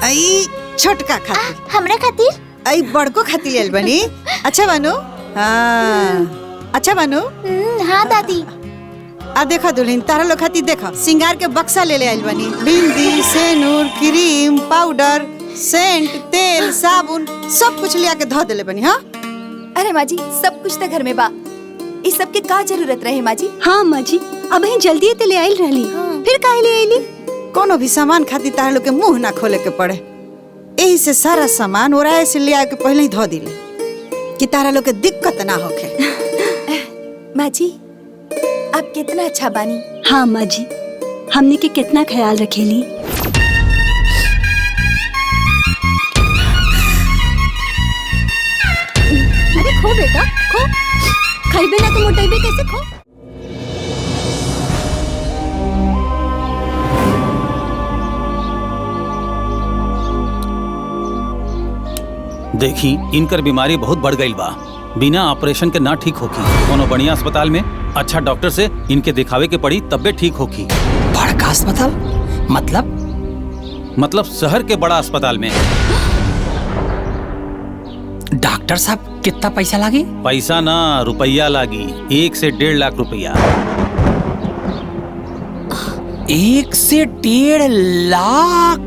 आई छोटका खातिर, हमरा खातिर, आई बड़को खातिर ले आइल बनी। अच्छा बानू? हाँ अच्छा बानू? हाँ दादी। आ देखा दुल्हन, तारा लोग खातिर देखा सिंगार के बक्सा ले आइल बनी। बिंदी, सेनूर, क्रीम, पाउडर, सेंट, तेल, साबुन सब कुछ लिया के धो देले बनी। हाँ अरे माँ जी, सब कुछ तो घर में बा, इस सब के का जरूरत रहे माँ जी? हाँ अम्मा जी, अब ही जल्दी ते ले आइल रहली। फिर काहे ले आइली? कोनो भी सामान खातिर तारा लोग के मुंह ना खोले के पड़े, यही से सारा सामान ओराए से ले आके पहले ही धो दिले कि तारा लोग के दिक्कत ना होके। माँ जी आप कितना अच्छा बानी। हाँ अम्मा जी, हमने के कितना ख्याल रखेली। अरे खो बेटा खो, खाइबे ना तो मोटाइबे कैसे? खो। देखी इनकर बीमारी बहुत बढ़ गई बा, बिना ऑपरेशन के ना ठीक होगी। कोनो बढ़िया अस्पताल में अच्छा डॉक्टर से इनके दिखावे के पड़ी, तब्बे ठीक होगी। बड़का अस्पताल मतलब शहर के बड़ा अस्पताल में। डॉक्टर साहब कितना पैसा लागी? पैसा ना, रुपया लागी। 1 से 1.5 लाख रुपया। 1 से 1.5 लाख?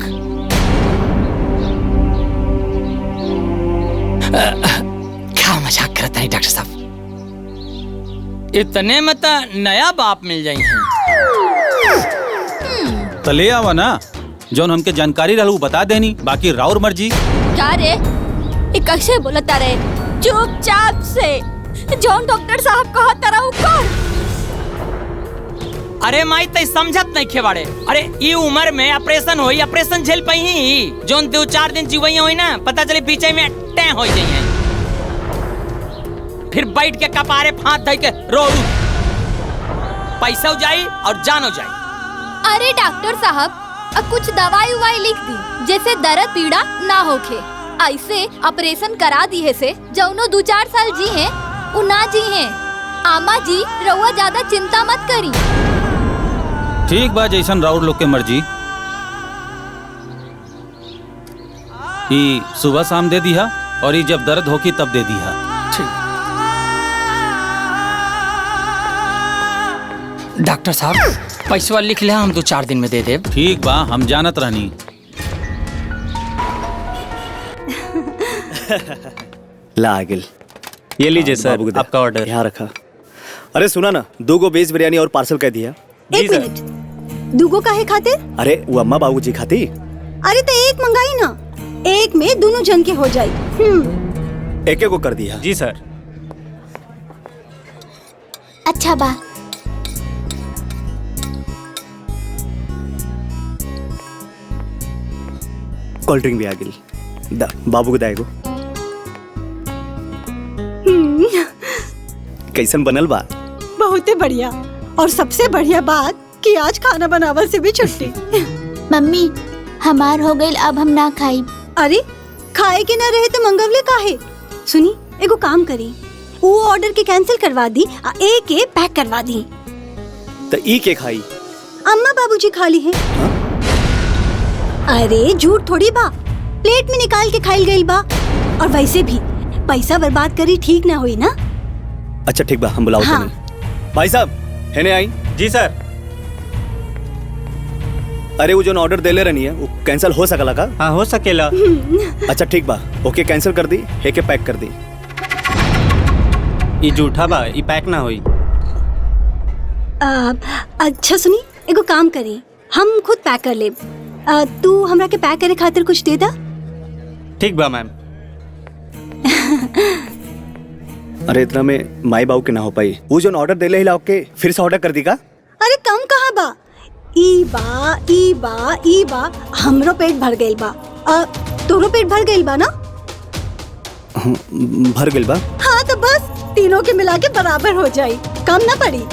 क्या मजाक करता है डॉक्टर साहब? इतने में तो नया बाप मिल जाई है। तो ले आवा ना, जौन हमके जानकारी रहू बता देनी, बाकी राउर मर्जी। क्या रे, ये कैसे बोलता रे? चुपचाप से जौन डॉक्टर साहब कहा तारा उ कर। अरे माई तई समझत नहीं खेवाड़े। अरे ये उम्र में ऑपरेशन होई, ऑपरेशन झेल पही। जोन 2-4 दिन जीवई होई ना, पता चले पीछे में टैं हो जाइए, फिर बैठ के कपारे फांत धई के रो। पैसा जाई और जान हो जाई। अरे डॉक्टर साहब, अब कुछ दवाई उवाई लिख दी, जैसे दर्द पीड़ा ना होखे। ऐसे ऑपरेशन करा दी है से जौनो 2-4 साल जी हैं उ ना जी हैं। आमा जी रउआ ज्यादा चिंता मत करी। ठीक बा, जैसन राउर लोग के मर्जी। ई सुबह शाम दे दिया, और ये जब दर्द होगी तब दे दिया। डॉक्टर साहब पैसा लिख ले, हम 2-4 दिन में दे दे। ठीक बा, हम जानत रहनी। ला आगिल, ये लीजिए सर आपका ऑर्डर, यहाँ रखा। अरे सुना ना, 2 गो वेज बिरयानी और पार्सल कर दिया। एक मिनट, दूगो काहे खातिर? अरे वो अम्मा बाबूजी खाती। अरे तो एक मंगाई ना, एक में दोनों जन के हो जाए। एक को कर दिया। जी सर। अच्छा बा। कोल्ड ड्रिंक भी आ गई। बाबू को दाएगो। कैसन बनल बा? बहुते बढ़िया, और सबसे बढ़िया बात कि आज खाना बनावल से भी छुट्टी। मम्मी हमार हो गइल, अब हम ना खाई। अरे खाए के ना रहे तो मंगवले काहे? सुनी एगो काम करी, वो ऑर्डर के कैंसिल करवा दी, एक के पैक करवा दी। तो ई के खाई? अम्मा बाबूजी खा ली है। अरे झूठ थोड़ी बा, प्लेट में निकाल के खाइल गइल बा। और वैसे भी पैसा बर्बाद करी ठीक ना हुई ना। अच्छा ठीक बा, हम बुलाओ। हाँ। भाई साहब हेने आई। जी सर। अरे वो जो ऑर्डर देले रहनी है वो कैंसिल हो सकला का? हाँ हो सकेला। अच्छा ठीक बा, ओके कैंसिल कर दी, हे के पैक कर दी। ये झूठा बा, ये पैक ना होई। अच्छा सुनी एगो काम करी, हम खुद पैक कर ले। तू हमरा के पैक करे खातिर कुछ दे दा। ठीक बा मैम। अरे इतना में माई बाबू के ना हो पाई, वो जो ऑर्डर देले हिला के फिर से ऑर्डर कर दी का? अरे कम कहाँ बा, ई बा हमरो पेट भर गइल बा। तोरो पेट भर गइल बा ना? भर गइल बा। हाँ तो बस तीनों के मिला के बराबर हो जाई, कम ना पड़ी।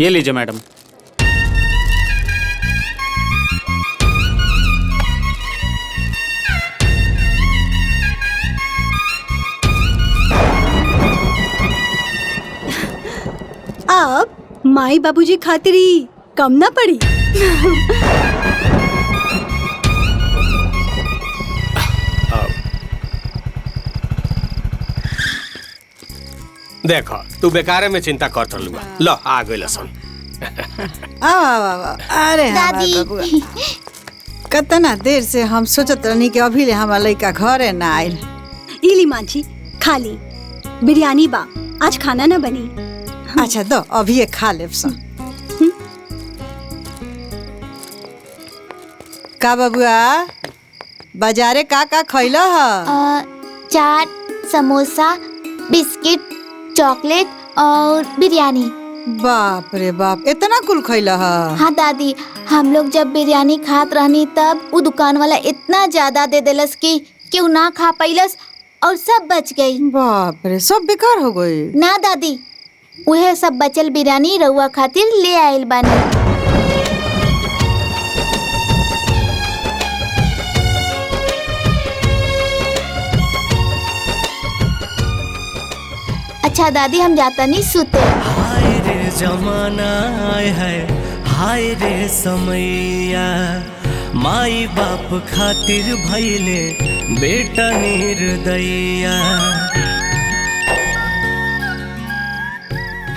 ये लीजिए मैडम। अब माई बाबूजी खातिर ही कम ना पड़ी। देखो तू बेकारे में चिंता करत रहलू। लो आ गइल सन। अरे दादी। कितना देर से हम सोचत रहनी कि अभी ले हमार लड़का घरे ना आइल। इली माँ जी खा ली, बिरयानी बा, आज खाना ना बनी। अच्छा दो अभी ये खा लेब सन। का बबुआ बाजारे का खैला ह? चाट, समोसा, बिस्किट, चॉकलेट और बिरयानी। बाप रे बाप, इतना कुल खैला ह? हाँ दादी, हम लोग जब बिरयानी खात रहनी तब वो दुकान वाला इतना ज्यादा दे देलस कि केहू ना खा पैलस और सब बच गई। बाप रे, सब बेकार हो गई। ना दादी, वह सब बचल बिरयानी रउआ खातिर ले आइल बानी। अच्छा दादी हम जाता नहीं सुते। हाय रे जमाना है, हाय रे समैया, माई बाप खातिर भइले बेटा निर्दयया।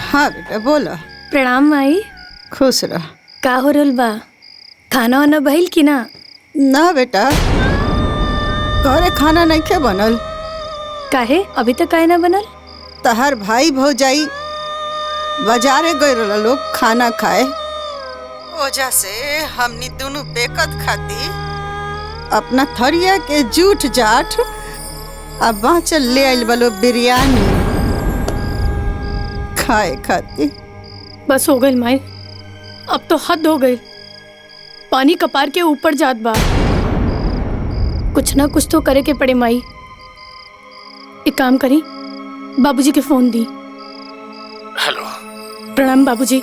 हाँ बेटा बोलो। प्रणाम माई। खुश रह। का हो रहल बा? खाना वाना भइल कि ना? ना बेटा, घरे खाना नहीं के बनल। काहे अभी तक काहे ना बनल? तहर भाई भौजाई बाजारे गए रहला लोग खाना खाए, वजह से हमनी दोनों बेकत खाती अपना थरिया के जूठ जाठ अब बाँचल ले आइल बलो बिरयानी खाए खाती। बस हो गई माई, अब तो हद हो गई। पानी कपार के ऊपर जात बा, कुछ ना कुछ तो करे के पड़े माई। एक काम करी, बाबूजी के फोन दी। हेलो। प्रणाम बाबूजी।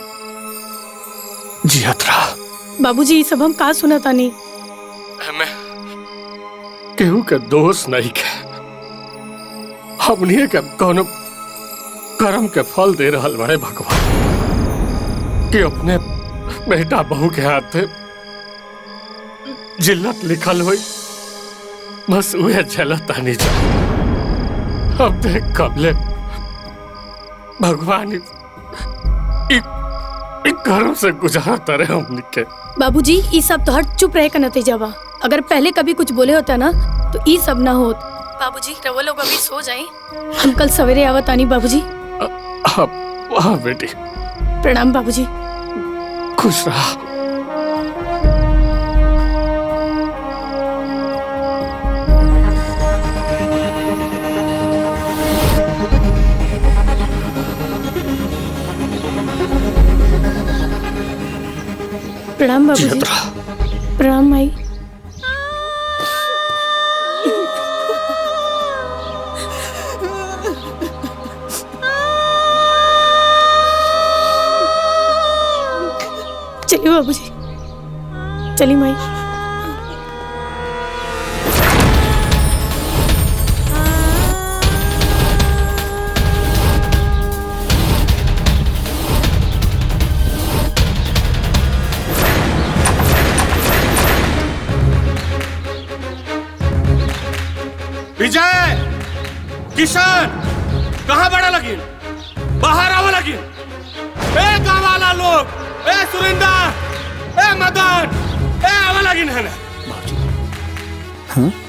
जी हतरा। बाबूजी ये सब हम का सुना तानी? हमें केहू के दोष नहीं के, हमनी के कोनो कर्म के फल दे रहल बड़े भगवान कि अपने बेटा बहू के हाथे जिल्लत लिखल हुई, बस उहे झेलतानी जा। अब देख कबले भगवान कर्म से गुजारता रहे हमनी के। बाबूजी ये सब तो हट चुप रहे का नतीजा बा। अगर पहले कभी कुछ बोले होता ना तो ये सब ना होत। बाबूजी रवा लोग अभी सो जाए, हम कल सवेरे आवत आनी। बाबूजी हाँ बेटी। प्रणाम बाबूजी। खुश रहा। प्रणाम बाबूजी। प्रणाम माई। चलिए बाबूजी, चलिए माई। विजय, किशन, कहाँ बड़ा लगी? बाहर आवा लगी। ए गाँव वाला लोग, ए सुरिंदर, ए मदन, ए आवा लगी है ना?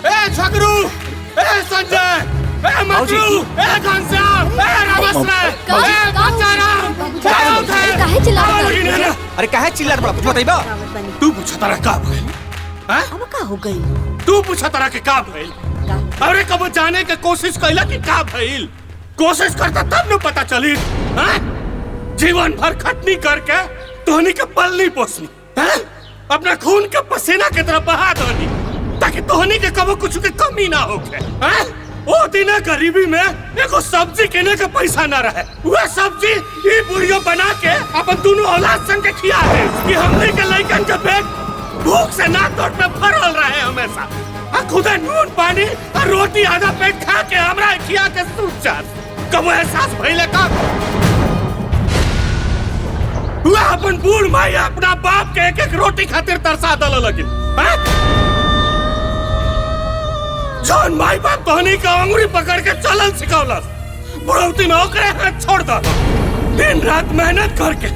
ए झगरू, ए संजय, ए मजरू, ए घनश्याम, ए रामश्रय, ए बच्चाराम, काहे चिल्ला रहे हो? अरे काहे चिल्ला रहे हो? कुछ बताइबा? तू पूछा तारा का भइल? अब का हो गई? तू पूछा तारा के का भइल? अरे कब जाने के कोशिश कैला कि का भइल? कोशिश करता तब न पता चली। जीवन भर खटनी करके तोहनी के पलनी पोसनी, अपना खून के पसीना के तरफ बहा दनी ताकि तोहनी के कबो कुछ के कमी ना होके। ओ दिन गरीबी में एगो सब्जी किने के पैसा ना रहे, वह सब्जी ई बुढ़ियो बना के अपन दोनों औलाद संग के खिया दे कि हमने के लइकन के पेट भूख से ना तोड़ पे भरल रहे हमेशा। खुदा नून पानी और रोटी आधा पेट खा के हमरा खिया के सूत जात। कब एहसास भइले का हुआ अपन बूढ़ माई अपना बाप के एक रोटी खातिर तरसा दल लगी। जौन माई बाप तोहनी का अंगुरी पकड़ के चलन सिखौलस, बुढ़ौती में ओकरे हाथ छोड़ दो। दिन रात मेहनत करके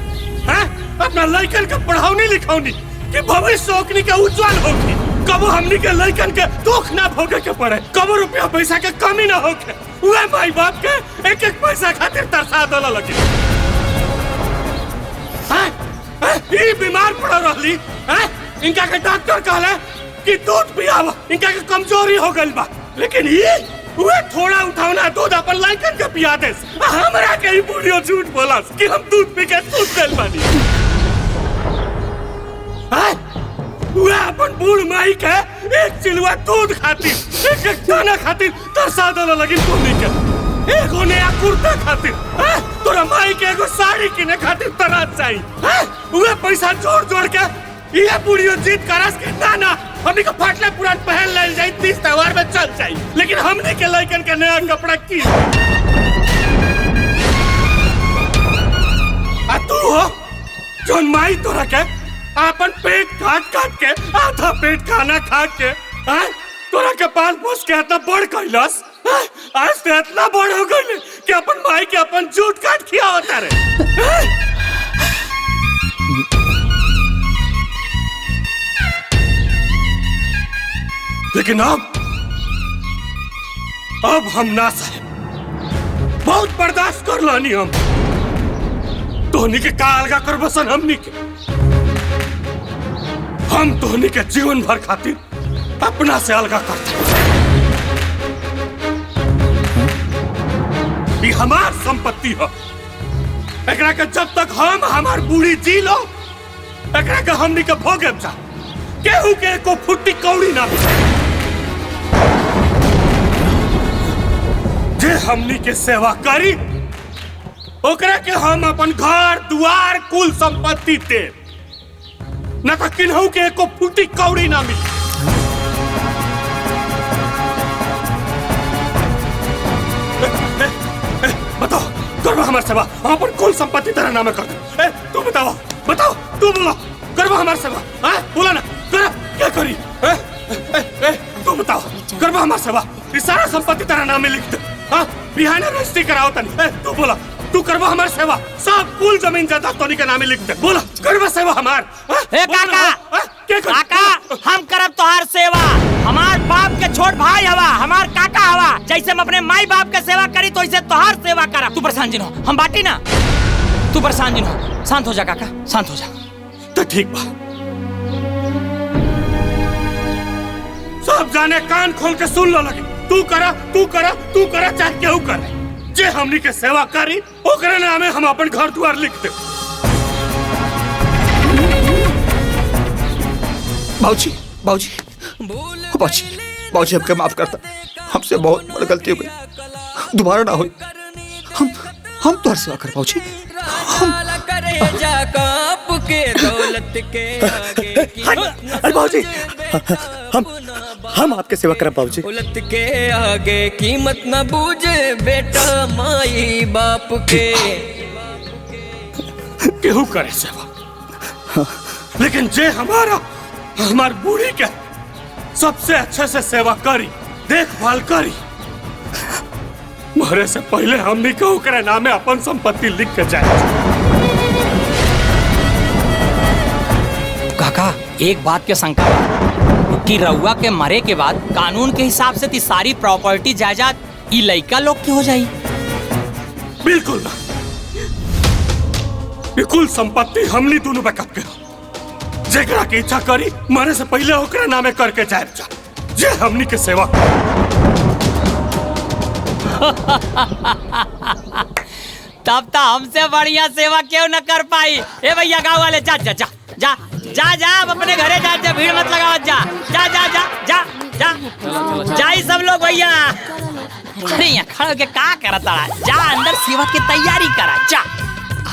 अपना लइकन के पढ़ावनी लिखौनी कि भविष्य ओकनी के उज्जवल होगी। कब हमनी के लइकन के दुख ना भोगे के पड़े, कब रुपया पैसा के कमी ना होके उहे माई बाप के एक एक पैसा खातिर तरसा दल लगी। ई बीमार पड़ रहली, इनका के डॉक्टर कहले कि दूध पियावा, इनका के कमजोरी हो गइल बा, लेकिन ये उहे थोड़ा उठावना दूध अपन लइकन के पिया दे। हमरा के ई बुढ़ियो झूठ बोलस कि हम दूध पी के सूत गइल बानी। वह अपन बूढ़ माई के एक चिलवा दूध खातिर, एक एक दाना खातिर तरसा दल लगी। तोनी के एगो नया कुर्ता खातिर, तोरा माई के एगो साड़ी किने खातिर तरस जाई। वह पैसा जोड़ जोड़ के ये बुढ़ियो जीत करस के ना हमनी के फाटले पुरान पहन ले जाई, 30 त्योहार में चल जाई, लेकिन हमनी के लइकन के नया कपड़ा की। आ तू हो जोन माई तोरा के अपन पेट काट काट के आधा पेट खाना खा के तोरा के पाल पोस के इतना बड़ कैलस, आज तो इतना बड़ हो गई कि अपन माई के अपन जूट काट खिया होता रे। लेकिन अब हम ना सहे, बहुत बर्दाश्त कर लानी हम। तोहनी के का अलगा कर बसन हमनी के, हम तोहनी के जीवन भर खातिर अपना से अलगा करते। ये हमार संपत्ति है, एकरा के जब तक हम हमार बूढ़ी जी लो एकरा के हमनी के भोगे जा, केहू के को फुट्टी कौड़ी ना मिले। जे हमनी के सेवा करी ओकरा के हम अपन घर दुआर कुल संपत्ति दे, न तो किन्हू के एको फुटी कौड़ी ना मिली। बताओ करवा हमारे सेवा, हम अपन कुल संपत्ति तेरा नाम कर दे। तू बताओ तू बोलो करवा हमारे सेवा, बोला ना कर क्या करी। तू बताओ करवा हमारे सेवा, ये सारा संपत्ति तेरा नाम में लिख दे, बिहान रजिस्ट्री कराओ तनी। तू बोला तू करवा हमारे सेवा, सब कुल जमीन जायदाद तोनी के नामे लिख दे। बोला करवा सेवा हमार। काका हम करब तोहार सेवा, हमार बाप के छोट भाई हवा, हमार काका हवा, जैसे हम अपने माई बाप के सेवा करी तो ऐसे तोहार सेवा करब। तू परेशान जिन हो, हम बाटी ना, तू परेशान जिन हो, शांत हो जा काका, शांत हो जा। तो ठीक बा, सब जाने कान खोल के सुन लो लगे। तू करा चाहे केहू करे, जे हमनी के सेवा करी ओकरे नामे हम अपन घर द्वार लिख दे। बाबूजी हमके माफ करता, हमसे बहुत बड़ी गलती हो गई, दोबारा ना हुई। हम तो हर सेवा कर बाबूजी। के दौलत के आगे अरे बाबूजी, हम आपके सेवा करब बाबूजी। दौलत के आगे कीमत न बूझे बेटा माई बाप के। केहू करे सेवा, लेकिन जे हमार बूढ़ी के सबसे अच्छे से सेवा करी, देखभाल करी, मरे से पहले हमनी के ओकरे नामे अपन संपत्ति लिख के जाए। काका एक बात के शंका कि रउआ के मरे के बाद कानून के हिसाब से ती सारी प्रॉपर्टी जायदाद ई लइका लोग के हो जाई। बिल्कुल ना, ये कुल संपत्ति हमनी दोनों बैकअप के, जेकरा की इच्छा करी मरे से पहले ओकरे नामे करके जाए जा, जे हमनी के सेवा। तब तो हमसे बढ़िया सेवा क्यों न कर पाई। ए भैया गाँव वाले जा जा जा जा जा जा अब अपने घरे जा, जा भीड़ मत लगाओ, जा जा जा जा जा जा जाई सब लोग भैया। अरे यहाँ खड़े के का करता जा, अंदर सेवा की तैयारी करा जा।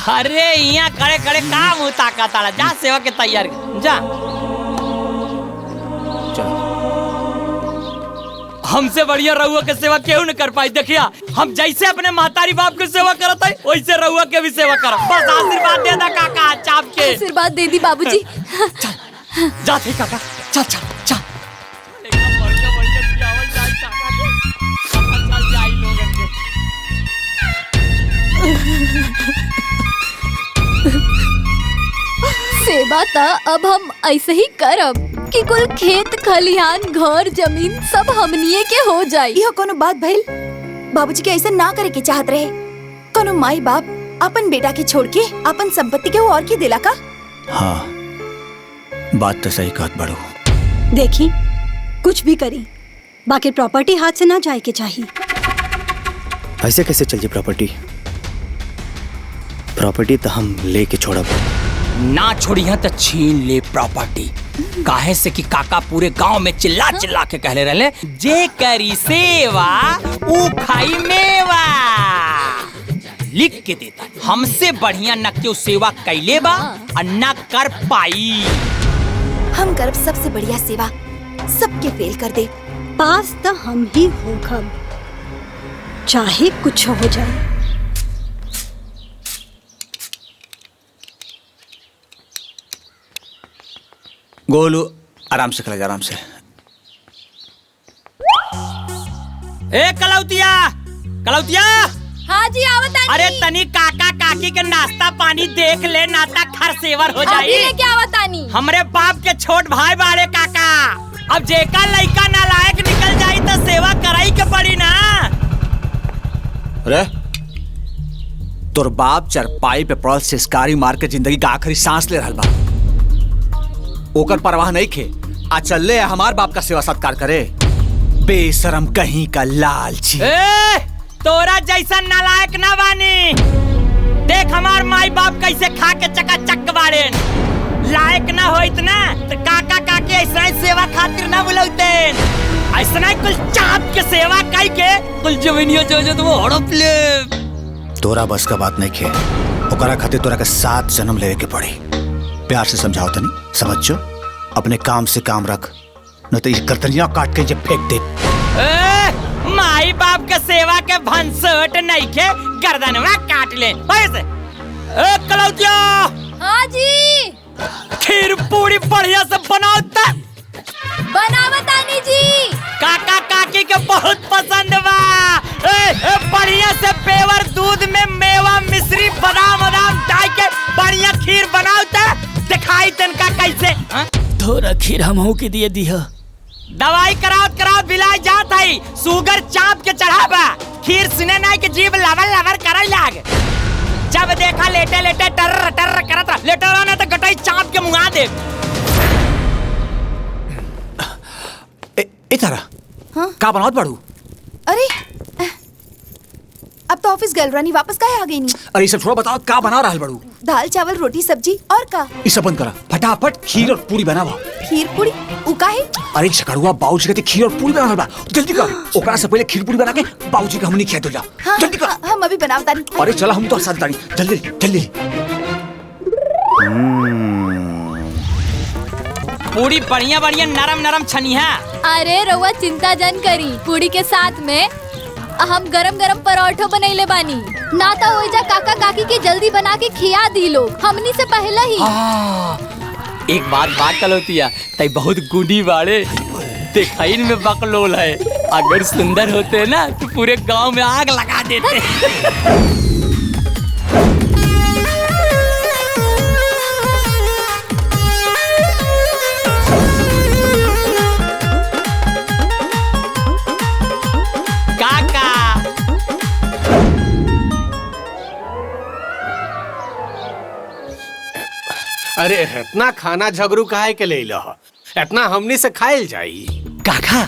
अरे यहाँ खड़े खड़े काम होता का, जा सेवा की तैयारी जा। हमसे बढ़िया रहुआ के सेवा क्यों न कर पाई। देखिया हम जैसे अपने महतारी बाप की सेवा करत है वैसे रहुआ के भी सेवा करो। बस आशीर्वाद दे दा काका, चाप के आशीर्वाद दे दी बाबूजी। जा थे काका, चल चल चल। सेवा ता अब हम ऐसे ही करब कि कुल खेत खलिहान घर जमीन सब हमनिए के हो जाई। यह कोनो बात भइल? बाबूजी के ऐसा ना करे के चाहत रहे। कोनो माई बाप अपन बेटा के छोड़ के अपन संपत्ति के वो और की दिला का? हाँ बात तो सही कहत बड़ो। देखी कुछ भी करी, बाकी प्रॉपर्टी हाथ से ना जाए के चाहिए। ऐसे कैसे चल जी प्रॉपर्टी? प्रॉपर्टी तो हम लेके छोड़ब ना, छोड़ी है तो छीन ले प्रॉपर्टी। काहे से कि काका पूरे गांव में चिल्ला चिल्ला के कहले रहले, जे करी सेवा ऊ खाई मेवा। लिख के देता हमसे बढ़िया न क्यों सेवा कैले बा और न कर पाई। हम करब सबसे बढ़िया सेवा, सबके फेल कर दे। पास तो हम ही होखब, चाहे कुछ हो जाए। गोलू आराम से खड़ा जा, आराम से। ए कलौतिया, कलौतिया। हाँ जी आवतानी। अरे तनी काका काकी के नाश्ता पानी देख ले, नाता खर सेवर हो जाई। अभी लेके आवतानी। हमरे बाप के छोट भाई बाड़े काका, अब जेका लइका नालायक निकल जाई तो सेवा कराई के पड़ी ना। अरे तोर बाप चरपाई पे पड़ल सिसकारी मार के जिंदगी का आखिरी सांस ले रहल बा, ओकर परवाह नहीं खे। आ चल ले हमार बाप का सेवा सत्कार करे, बेशरम कहीं का लालची। ए, तोरा जैसा नालायक ना बानी। देख हमार माई बाप कैसे खा के चकाचक बाड़े। लायक ना होइत ना तो काका काकी ऐसा ही सेवा खातिर ना बुलाते। ऐसा ही कुल चाप के सेवा कई के कुल जमीनियों जो तुम हड़प ले। तोरा बस का बात नहीं खे, ओकरा खातिर तोरा के 7 जन्म लेवे के पड़ी। प्यार से समझाओ तनी, समझो। अपने काम से काम रख, न तो गर्दनियां काट के जब फेंक दे। माई बाप के सेवा के भंसट नहीं के गर्दनवा काट ले ऐसे। कलौतिया। हाँ जी। खीर पूरी बढ़िया से बनाओ। बनावतानी जी। काका काकी के बहुत पसंद बा। बढ़िया से पेवर दूध में मेवा मिश्री बादाम बादाम डाल के बढ़िया खीर बनाओ। दिखाई तनका कैसे थोड़ा खीर हमहू के दिए दिया। दवाई करावत करावत बिलाई जात है, शुगर चाप के चढ़ावा। खीर सुने नहीं कि जीभ लवर लवर करे लाग। जब देखा लेटे लेटे टर टर करत लेटे रहना तो गटाई चाप के मुंगा दे। ए तारा हाँ? का बनावत बाड़ू? अरे अब तो ऑफिस गल रानी, वापस काहे आ गई नी? अरे सब छोड़ो, बताओ का बना रहल बाड़ू? दाल चावल रोटी सब्जी और का? ई सब बंद करा, फटाफट खीर और पूरी बनावा। खीर पूरी उ काहे? अरे झगड़ुआ बाबूजी कहते खीर और पूरी बना रहल बा, जल्दी कर। ओकरा से पहले खीर पूरी बना के बाबूजी के हमनी खिया दो जा। हाँ, जल्दी कर। हम अभी बनावतानी। अरे चला हम तो साथ दानी, जल्दी जल्दी। पूरी बढ़िया बढ़िया नरम नरम छनिया। अरे रउआ चिंता जन करी, पूरी के साथ में हम गरम गरम परोठो बनैले बानी। ना तो हो जा काका काकी के जल्दी बना के खिया दी लोग हमनी से पहले ही। एक बात कलोतिया तई बहुत गुडी बाड़े, दिखाइन में बकलोल है। अगर सुंदर होते ना तो पूरे गांव में आग लगा देते। अरे इतना खाना झगड़ू काहे के ले लो, इतना हमनी से खाइल जाई। काका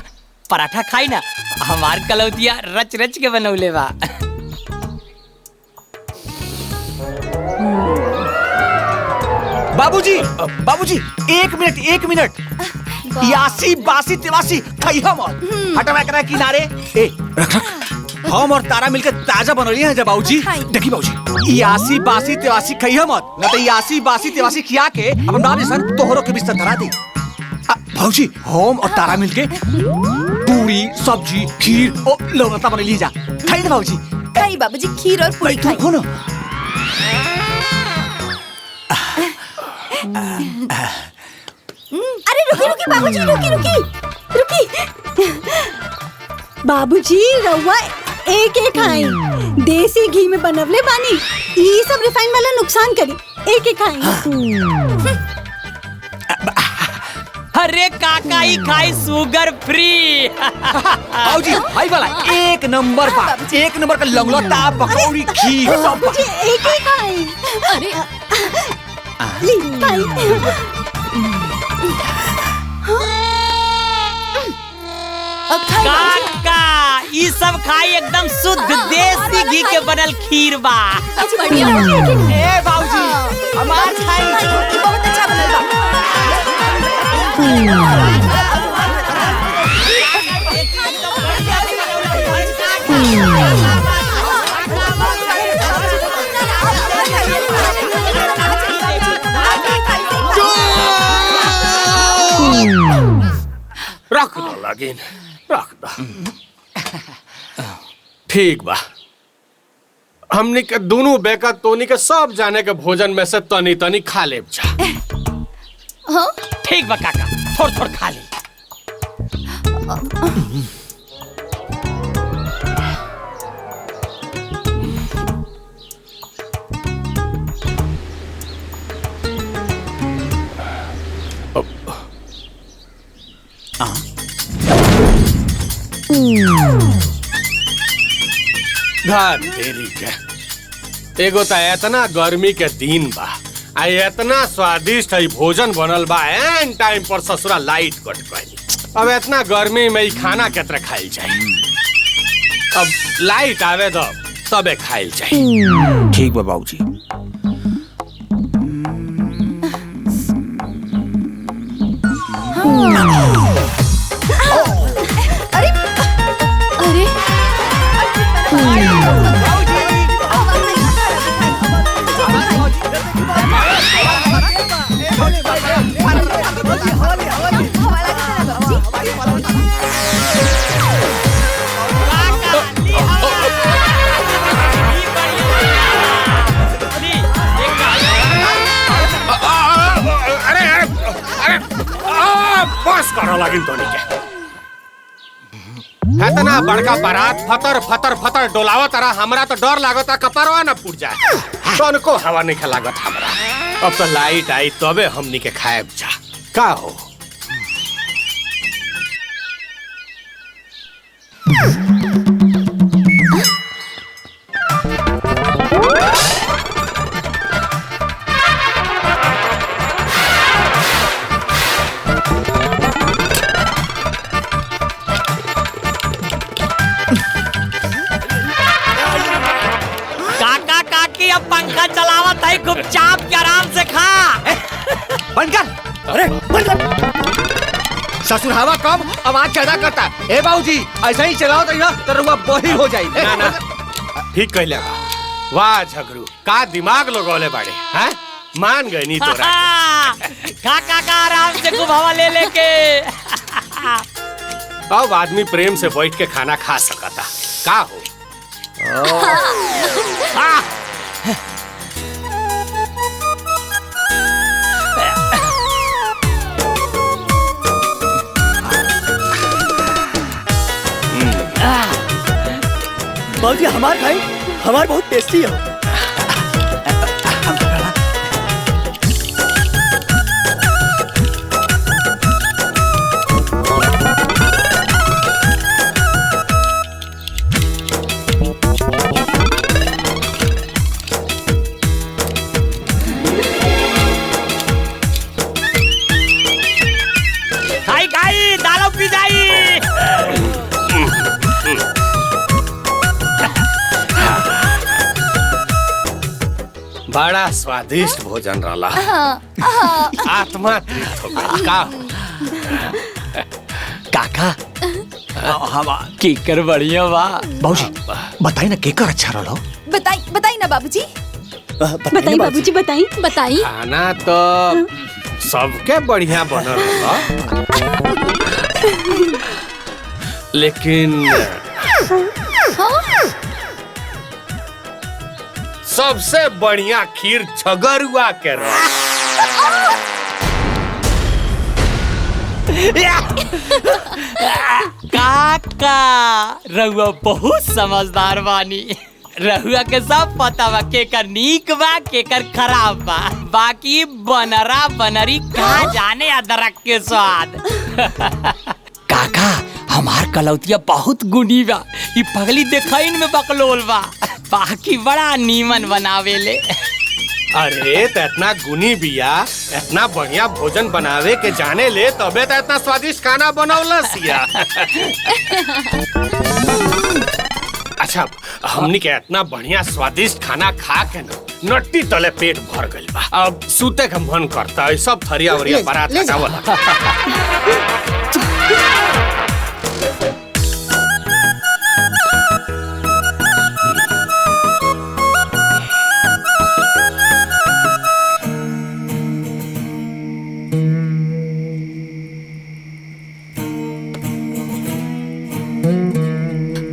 पराठा खाई ना, हमार कलौतिया रच रच के बनौले बा। बाबूजी बाबूजी एक मिनट यासी बासी तिवासी खइहा मत, हटवा करा किनारे। ए रख हम और तारा मिलकर ताजा बनौली है बाबूजी। देखी बाबूजी यासी बासी तिवासी खइहा मत, न तो यासी बासी तिवासी खिया के अपन बाप जैसन तोहरों के बिस्तर धरा दी। बाबूजी हम और तारा मिलके पूरी सब्जी खीर और लौंगता बनौली जा। खाई ना बाबूजी। खाई बाबूजी, खीर और पूरी खाई। हो ना। अरे रुकी बाबूजी, रुकी। बाबूजी रउआ एक खाई, देसी घी में बनवले बानी, ये सब रिफाइन वाला नुकसान करी। एक खाई। अरे काका ही खाई शुगर फ्री। बाबूजी भाई वाला एक नंबर का लंगलोटा पकौड़ी खीर सब। एक ही खाई। अरे ली खाई। काका ये सब खाई एकदम शुद्ध देसी घी के बनल खीर बा। ए बाबूजी हमार खाई बहुत अच्छा बनल बा। रख दो लगिन, रख दो। ठीक बा, हमनी के दोनों बेका तोनी के सब जाने के भोजन में से तनी तनी खा लेब जा। ठीक बा काका, थोड़ थोड़ खा ले। घात तेरी के एगो त इतना गर्मी के दिन बा, आ इतना स्वादिष्ट है भोजन बनल बा, एन टाइम पर ससुरा लाइट कट गई। अब इतना गर्मी में ही खाना केतरा खाइल जाए। अब लाइट आवे दो तबे खाइल जाए। ठीक बा बाबूजी। बस करो लगिन तोनी के। इतना बड़का बारात फतर फतर फतर डोलावत रहा, हमरा तो डर लागता कपरवा ना फूट जाए। तनको हवा नहीं लागत हमरा। अब तो लाइट आई तबे हमनी के खाएब जा। का हो पंखा चलावत है, खूब चाप के आराम से खा। बंद कर। अरे बंद कर। ससुर हवा कम आवाज ज्यादा करता है। ए बाबूजी ऐसा ही चलाओ तो रुआ बहिर हो जाई। ना ना ठीक कहले बा। वाह झगड़ू, का दिमाग लगौले बाड़े हैं? मान गए नी तोरा। काका आराम से खूब हवा ले लेके। अब आदमी प्रेम से बैठ के खाना खा सकता का हो। बाबूजी हमार खाई, हमार बहुत टेस्टी है। खाई दालों पी जाई। बड़ा स्वादिष्ट भोजन रहा। आत्मा तृप्त हो गई का हो। काका केकर बढ़िया बा। बाबूजी बताई ना केकर अच्छा रहा। बताई ना बाबूजी। बताई बाबूजी बताई। खाना तो सबके बढ़िया बनल रहा, लेकिन सबसे बढ़िया खीर छगरुआ के रहा। काका रहुआ बहुत समझदार बानी। रहुआ के सब पता बा केकर नीक बा केकर खराब बा। बाकी बनरा बनरी कहाँ जाने अदरक के स्वाद। काका हमार कलौतिया बहुत गुनी बा। ये पगली देखाइन में बकलोल बा, बाकी बड़ा नीमन बनावेले। अरे तो इतना गुनी बिया, इतना बढ़िया भोजन बनावे के जाने ले तबे तो इतना स्वादिष्ट खाना बनौलस या। अच्छा हमनी के इतना बढ़िया स्वादिष्ट खाना खा के ना नट्टी तले पेट भर गइल बा। अब सूते के मन करता है, सब थरिया वरिया बारात हटावल।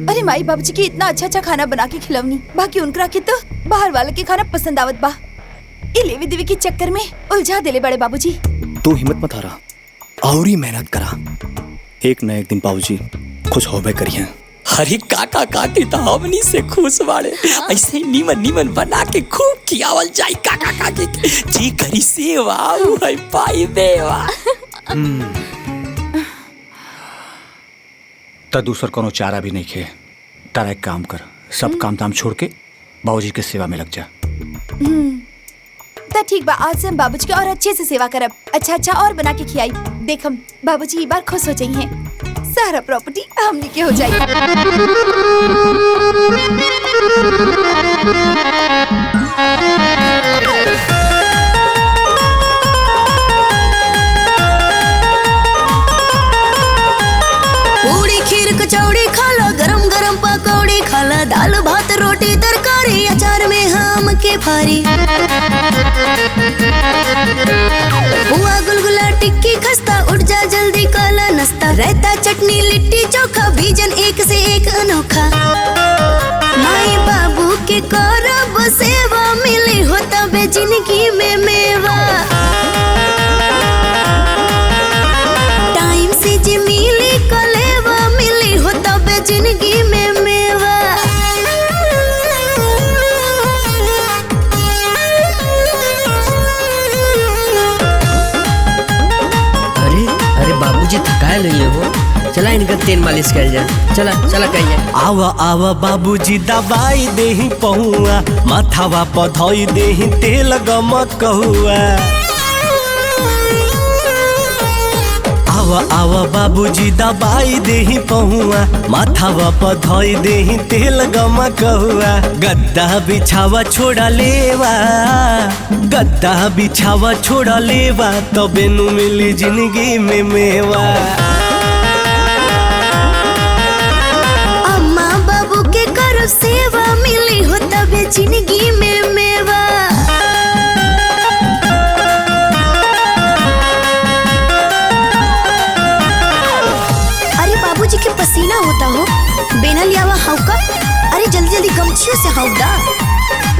अरे माई बाबूजी की इतना अच्छा खाना बना के खिलवनी, बाकी उनकरा के तो बाहर वाले के खाना पसंद आवत बा। ये लेवी देवी के चक्कर में उलझा देले बड़े बाबूजी। तू हिम्मत मत हारा और ही मेहनत करा, एक न एक दिन बाबूजी खुश होबे करिए। अरे काका काकी तो हमनी से खुश बाड़े। ऐसे नीमन नीमन बना के खूब खियावल जाई काका काकी के। जी करी सेवा भाई पाई देवा। तो दूसर कोनो चारा भी नहीं खे। तारा एक काम कर, सब काम ताम छोड़ के बाबूजी के सेवा में लग जा। तो ठीक बा, आज से हम बाबूजी के और अच्छे से सेवा करब। अच्छा और बना के खियाई। देखम बाबूजी एक बार खुश हो जाइए, सारा प्रॉपर्टी हमनी के हो जाई। पूरी खीर कचौड़ी खाला, गरम गरम पकौड़ी खाला, दाल भात रोटी तरकारी, अचार में हम के फारी, बुआ गुलगुला टिक्की खस्ता, उठ जा जल्दी काला नाश्ता, रायता चटनी लिट्टी चोखा, भीजन एक से एक अनोखा। माई बाबू के करब सेवा, मिली हो तबे जिंदगी में मेवा। टाइम से जे मिली कलेवा, मिली हो तबे जिंदगी में मेवा। अरे बाबूजी थकाए लगे हो, चला इनका तेल मालिश कर जाए। चला कहिए। आवा आवा बाबूजी दवाई देही पहुआ, माथावा पधई देही तेल गमक कहुआ। आवा आवा बाबूजी दवाई देही पहुआ, माथावा पधई देही तेल गमक कहुआ। गद्दा बिछावा छोड़ा लेवा, गद्दा बिछावा छोड़ा लेवा, तबे नु मिली जिंदगी में मेवा। अम्मा बाबू के करो सेवा, मिली हो तबे जिंदगी में मेवा। पूछियो से हौदा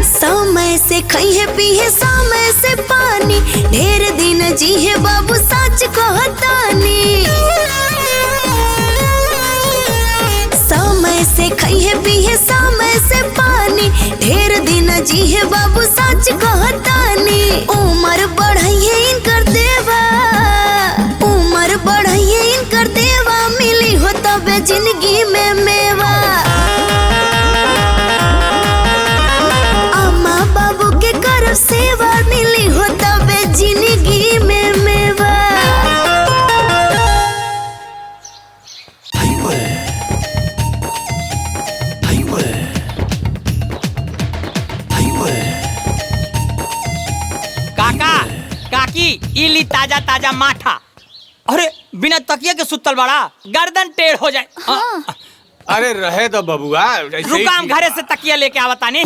समय से खइहे पीहे समय से पानी ढेर दिन जीहे बाबू सच कहतानी समय से खइहे पीहे समय से पानी ढेर दिन जीहे बाबू सच कहतानी उम्र बढ़ाइए इनकर देवा उम्र बढ़ाइए इनकर देवा मिली हो तबे जिंदगी में मेवा अम्मा बाबू के करब सेवा मिली हो तबे जिंदगी में मेवा काका काकी इली ताजा ताजा माठा। अरे बिना तकिया के सुतल बड़ा गर्दन टेढ़ हो जाए। अरे रहे तो बबुआ रुकाम घरे से तकिया लेके आवतानी।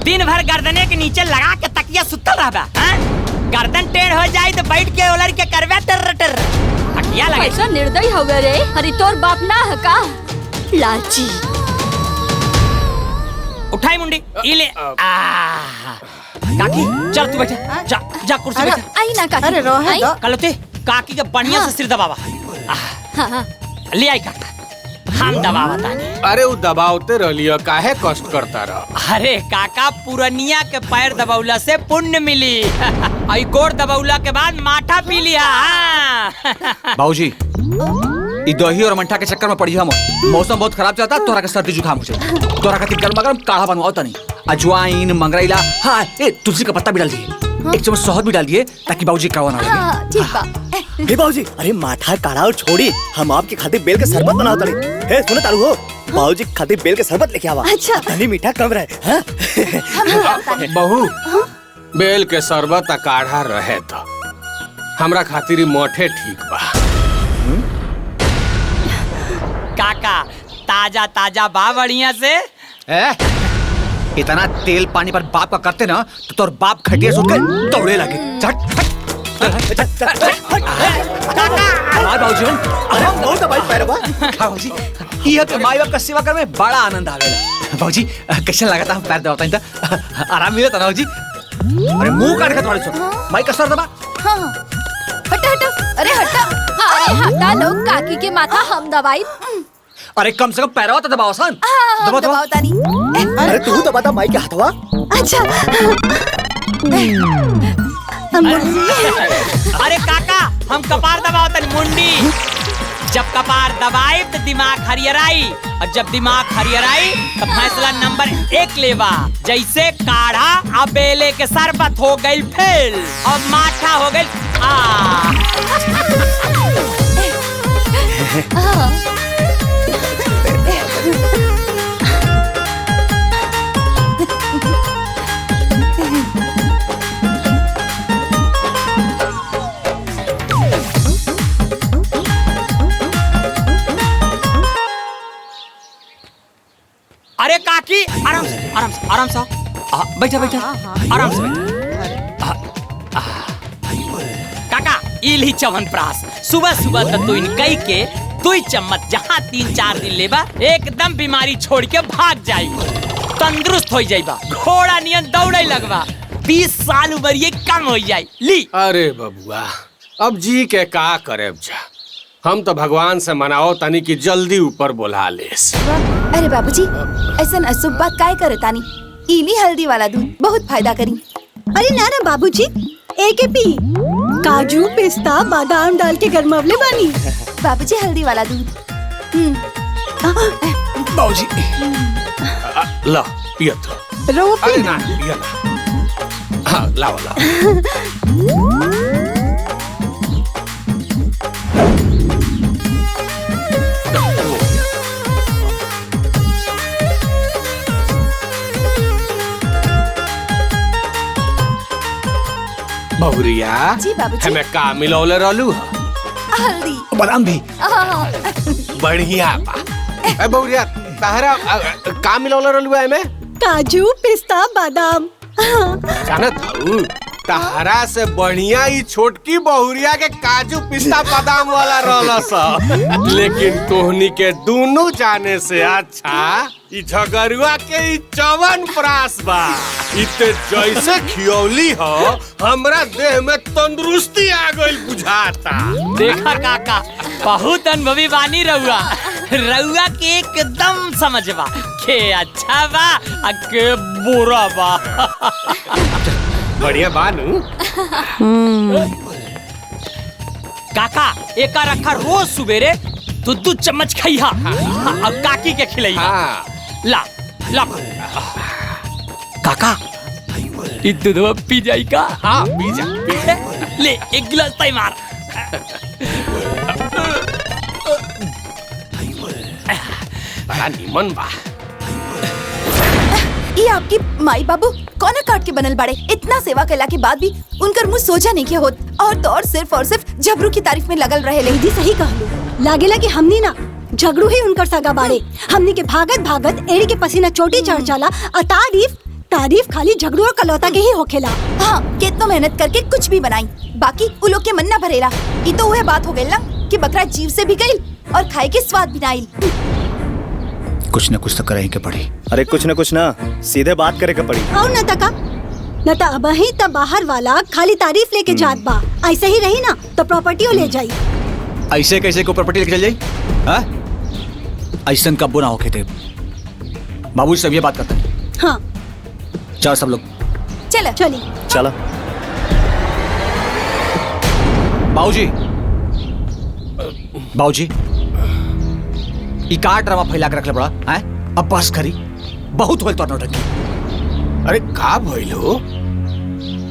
दिन भर गर्दने के नीचे लगा के तकिया सुतल रहबा। गर्दन टेढ़ हो जाए तो बैठ के ओलर के करवे टर टर तकिया लगे। ऐसा निर्दयी होवे रे। हरी तोर बाप ना है का लाची। उठाई मुंडी इले काकी चल तू बैठा जा जा कुर्सी बैठा। आई ना काकी। अरे रोहे दो। कलते काकी के बढ़िया से सिर दबावा। ले आई काका हम दबावा तानी। अरे वो दबावते रहियो काहे कष्ट करता रह। अरे काका पुरनिया के पैर दबौला से पुण्य मिली। आई गोड़ दबौला के बाद माठा पी लिया। बाबूजी ई दही और मंठा के चक्कर में पड़ी हम। मौसम बहुत खराब चलता तोरा के सर्दी जुकाम हो जाए। तोरा खातिर गर्मा गर्म काढ़ा बनवाओ तनी। अजवाइन मंगरैला हाँ ए तुलसी का पत्ता भी डाल दिए। एक चम्मच शहद भी डाल दिए ताकि बाबूजी कड़वा ना लगे। ठीक बा। हे बाबूजी अरे माठा काढ़ा और छोड़ी हम आपके खातिर बेल के शरबत बनाओ तनी। हे सुनो तारू हो बाबूजी खातिर बेल के शरबत लेके आवा। अच्छा तनी मीठा कम रहे। हां बहू बेल के शरबत आ काढ़ा रहे तो हमरा खातिर मोठे ठीक बा। काका ताजा ताजा बा बढ़िया से। इतना तेल पानी पर बाप का करते ना तो तोर बाप खटिया सुट के दौड़े लगे। बाबूजी यह के माई बाप का सेवा कर में बड़ा आनंद आवेला। बाबूजी कैसे लगा था हम पैर दबाता था आराम मिला था ना बाबूजी। अरे मुंह काट के तुम्हारे सो माई का सर दबा। हटा हटा अरे हटा। अरे हटा लोग काकी के माथा हम दवाई। अरे कम से कम पैरवा तो दबाओ सन। दबाओ तानी। अरे तू दबाता माई के हाथवा। अच्छा अरे काका हम कपार दबाओ तनी मुंडी। जब कपार दबाई तो दिमाग हरियराई और जब दिमाग हरियराई तो फैसला नंबर 1 लेवा। जैसे काढ़ा अब बेले के शरबत हो गई फेल और माठा हो गई अरे काकी आराम से आराम से आराम से बैठा बैठा आराम से बैठा। काका इली च्यवनप्राश सुबह सुबह तो तुइन कई के दुई चम्मच जहाँ 3-4 दिन लेबा एकदम बीमारी छोड़ के भाग जाई। तंदुरुस्त हो जाइबा घोड़ा नियन दौड़े लगवा। 20 साल उम्र ये कम हो जाए। ली अरे बबुआ अब जी के का करे जा। हम तो भगवान से मनाओ तनी कि जल्दी ऊपर बोला लेस। अरे बाबूजी ऐसा अशुभ बात काय करे तानी। इली हल्दी वाला दूध बहुत फायदा करी। अरे ना ना बाबूजी एक पी काजू पिस्ता बादाम डाल के गरमावले बानी। बाबूजी हल्दी वाला दूध। बाबूजी ला पिया तो। रो अरे ना पिया ना। हाँ लाओ लाओ। बहुरिया जी बाबूजी। हमें का मिलौले रहलू हल्दी बादाम भी बढ़िया बा। ए बहुरिया ताहरा का मिलौले रहलू है में काजू पिस्ता बादाम। जानत हूँ तहरा से बढ़िया ही छोटकी बहुरिया के काजू पिस्ता बादाम वाला रहला सा। लेकिन तोहनी के दोनों जाने से अच्छा ई झगरुआ के ई चवन प्रास बा। इते जैसे खियौली हो हमरा देह में तंदुरुस्ती आ गई बुझाता। देखा काका बहुत अनुभवी बानी रउआ। रउआ के एकदम समझबा के अच्छा बा आ के बुरा बा। बढ़िया बानू। काका एक रखा रोज सुबेरे दूध चम्मच खइहा अब काकी के खिलइहा। ला ला काका ई दूधवा पी जाई का? हाँ पी जा ले एक गिलास ताई मार। बड़ा निमन बा। ये आपकी माई बाबू कौन काट के बनल बाड़े? इतना सेवा कैला के बाद भी उनकर मुंह सोचा नहीं के होत और तो और सिर्फ झबरू की तारीफ में लगल रहे। दीदी सही कहलू। लागेला कि हमनी ना झगड़ू ही उनकर सगा बाड़े। हमनी के भागत एड़ी के पसीना चोटी चढ़ जाला और तारीफ खाली झगड़ू और कलौता के ही होखेला। हाँ कितना मेहनत करके कुछ भी बनाई बाकी उ लोग के मन ना भरेला। ये तो वह बात हो गई ना कि बकरा जीव से भी गई और खाए के स्वाद भी ना आइल। कुछ न कुछ तो करे के पड़ी। अरे कुछ ना सीधे बात करे के पड़ी। और न तका न त अब ही त बाहर वाला खाली तारीफ लेके जात बा। ऐसे ही रही ना तो प्रॉपर्टी ले जाई। ऐसे कैसे को प्रॉपर्टी लेके चल जाई? हाँ ऐसा कब्बो ना होके थे। बाबू सब ये बात करते हैं। हाँ चल सब लोग चला चली चला। बाबूजी ई का ड्रामा फैला के रखले बड़ा हैं? अब बस करी बहुत होल तोर नौटंकी। अरे का भइल हो?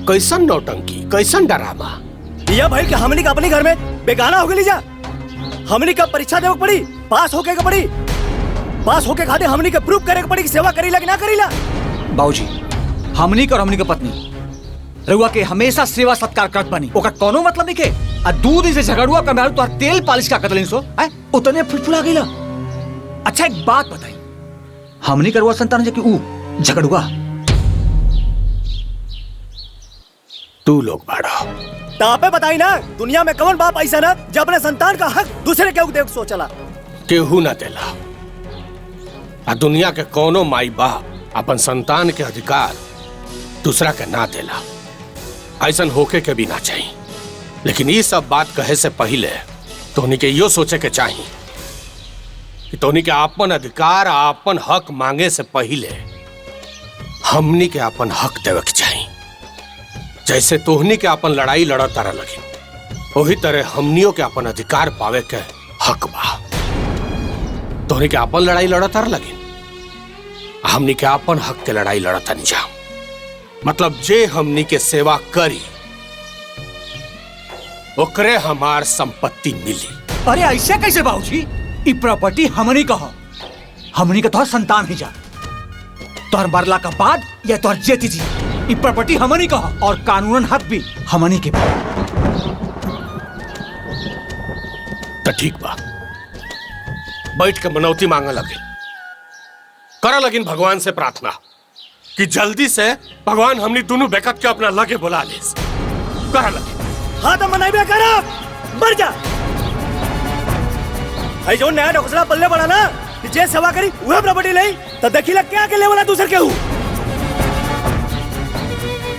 कैसन नौटंकी कैसन ड्रामा? या भाई के हमनी का अपने घर में बेगाना हो गई जा। हमनी का परीक्षा देवे पड़ी पास होके के पड़ी। पास होके खाते हमनी के प्रूफ करे के पड़ी कि सेवा करीला कि ना करीला। बाबूजी हमनी का और हमनी का पत्नी रउआ के हमेशा सेवा सत्कार करत बनी। ओकर कोनो मतलब नहीं के आ दूध से झगड़ुआ का मारू तो तेल पालिश का कतलिन सो हैं उतने फुलफुला गइला। अच्छा एक बात बताई हमनी करवा संतान जे कि ऊ झगड़ुआ तू लोग बाड़ा तापे बताई ना दुनिया में कौन बाप ऐसा ना जब अपने संतान का हक दूसरे के देख सोचला। केहू ना देला। आ दुनिया के कोनो माई बाप अपन संतान के अधिकार दूसरा के ना देला। ऐसन होके के भी ना चाहिए। लेकिन ये सब बात कहे से पहले तोहनी के यो सोचे के चाहिए कि तोहनी के अपन अधिकार अपन हक मांगे से पहले हमनी के अपन हक देवे के चाहिए। जैसे तोहनी के अपन लड़ाई लड़ा तारा लगी वही तरह हमनियों के अपन अधिकार पावे के हक बा। तोहनी के अपन लड़ाई लड़ा तारा लगी हमनी के अपन हक के लड़ाई लड़ता नहीं जा। मतलब जे हमनी के सेवा करी ओकरे हमार संपत्ति मिली। अरे ऐसे कैसे बाबूजी? ई प्रॉपर्टी हमनी का हो। हमनी का तोहर संतान ही जा। तोहर मरला का बाद या तोहर जेती जी ई प्रॉपर्टी हमनी का हो और कानूनन हक भी हमनी के। तो ठीक बा बैठ के मनौती मांगा लगे करा लगिन भगवान से प्रार्थना कि जल्दी से भगवान हमनी दोनों बेकत के अपना लगे बुला ले। करा लगे हाँ तो मनाई करा बढ़ जा। आई जो नया डोकसला पल्ले बड़ा ना कि जे सेवा करी वह प्रॉपर्टी ले तो देखिला क्या के लेवला दूसर के हूँ।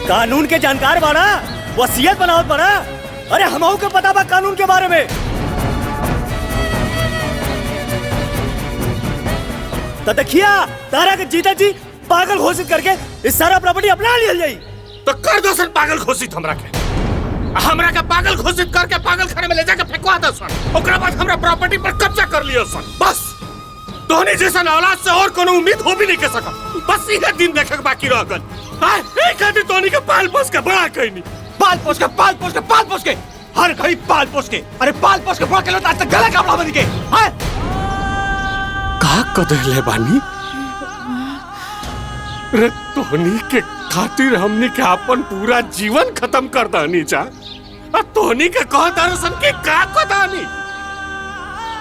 कानून के जानकार बाड़ा वसीयत बनावत बाड़ा। अरे हमहू के पता बा कानून के बारे में। तो देखिया तारा के जीता जी पागल घोषित करके इस सारा प्रॉपर्टी अपना लिया जाई। तो कर दो सन पागल घोषित हमरा के पागल घोषित करके पागल खाने में ले जाके फेंकवा दो सन। ओकरा बाद हमरा प्रॉपर्टी पर कब्जा कर लियो सन। बस तोहनी जैसन औलाद से और कोनो उम्मीद हो भी नहीं के सका। बस इहे दिन देखे के बाकी रह गल। हां एक खातिर तोहनी के पाल पोस के बड़ा कइनी। पाल पोस के हर घड़ी पाल पोस के। अरे पाल पोस के बड़ा के लो आज तक गला काबला बन के। हां का कदले बानी रे तोहनी के खातिर हमनी के अपन पूरा जीवन खत्म कर दानी जा। तोहनी के कह दरसन के का कदानी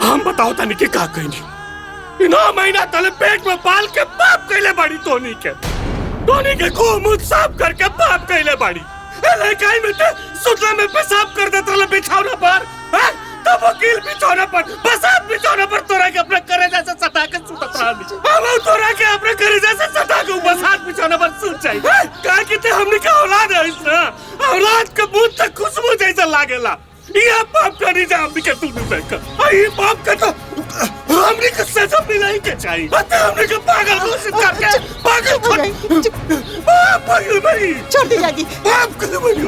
हम बताओ तनी के का कहनी। 9 महीना तले पेट में पाल के पाप कैले बाड़ी। तोहनी के खूब मुंह साफ करके पाप कैले बाड़ी। लड़काई में ते सुतला में पेशाब कर देता रहा बिछौना पर, हैं? तब वकील बिछौना पर, बसात बिछौना पर तोरा के अपने करेजा से सटा के सुतत रहा। हम तोरा के अपने करेजा से सटा के बसात बिछौना पर सुत जाई। का कि ते हमनी के औलाद है ना, औलाद के मुंह तक खुशबू जैसा लागेला। ये पाप करी जा हमनी के तू नहीं बैठकर। ये पाप का तो हमनी के सजा मिलाई के चाहिए। बता हमनी के पागल घोषित करके पागल पागल भाई छोड़ दी जाएगी। पाप कर बनी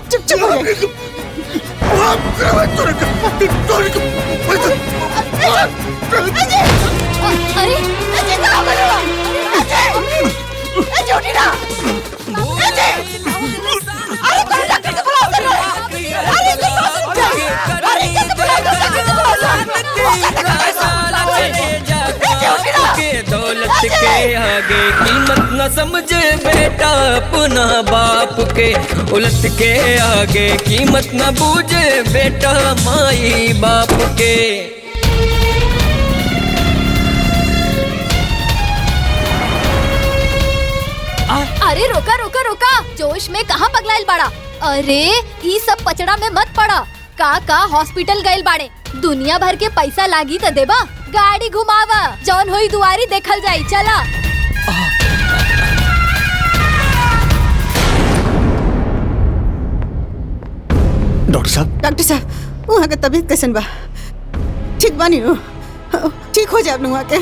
चुप हो जाए। पाप कर तोरे के अरे अजय कहाँ गए हो? अजय छोटी ना अजय अरे कोई डॉक्टर को बुलाओ कर अरे दौलत के आगे कीमत न समझे बेटा अपना बाप के, उलट के आगे कीमत न बूझे बेटा माई बाप के। अरे रोका रोका रोका, जोश में कहाँ पगलाइल बाड़ा? अरे ई सब पचड़ा में मत पड़ा। का हॉस्पिटल गइल बाड़े, दुनिया भर के पैसा लागी त देबा। गाड़ी घुमावा, जौन होई दुआरी देखल जाई। चला डॉक्टर साहब वहाँ के तबीयत कैसन बा? ठीक बानी हो? ठीक हो जाए वहाँ के?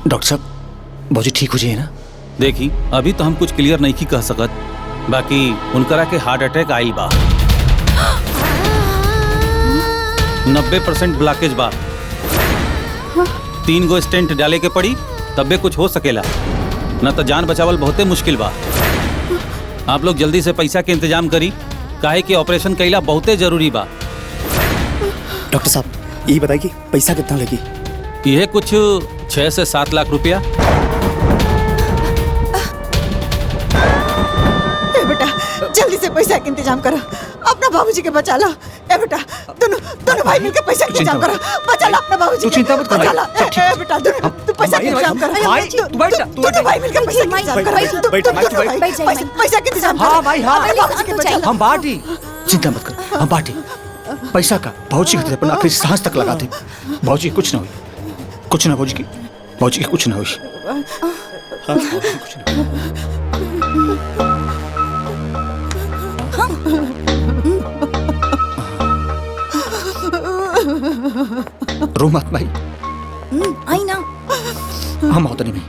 डॉक्टर साहब भौजी ठीक हो जाए ना? देखी अभी तो हम कुछ क्लियर नहीं की कह सकत, बाकी उनकरा के हार्ट अटैक आइल बा, 90% ब्लॉकेज बा, 3 गो स्टेंट डाले के पड़ी तबे कुछ हो सकेला, न तो जान बचावल बहुते मुश्किल बा। आप लोग जल्दी से पैसा के इंतजाम करी, काहे कि ऑपरेशन कईला बहुते जरूरी बा। डॉक्टर साहब ये बताइए पैसा कितना लगी? यह कुछ 6 से 7 लाख रुपया। बेटा जल्दी से पैसा का इंतजाम करो, अपना बाबूजी के बचा लो। ए बेटा दोनों भाई मिलकर पैसा का इंतजाम करो, बचा लो अपना बाबूजी। तू चिंता मत कर भाई, सब ठीक है। ए बेटा तू पैसा का इंतजाम करो। भाई तू बैठ जा, दोनों भाई मिलकर पैसा का इंतजाम करो। पैसा का इंतजाम करो। हाँ भाई हाँ, बाबूजी के बचा लो। हम बाटी, चिंता मत कर, हम बाटी पैसा का भौजी के अपन आखिरी सांस तक लगाते। भौजी कुछ ना हुई, कुछ ना भौजी की कुछ ना हुई। रो मत भाई, आई ना हम होता नहीं भाई।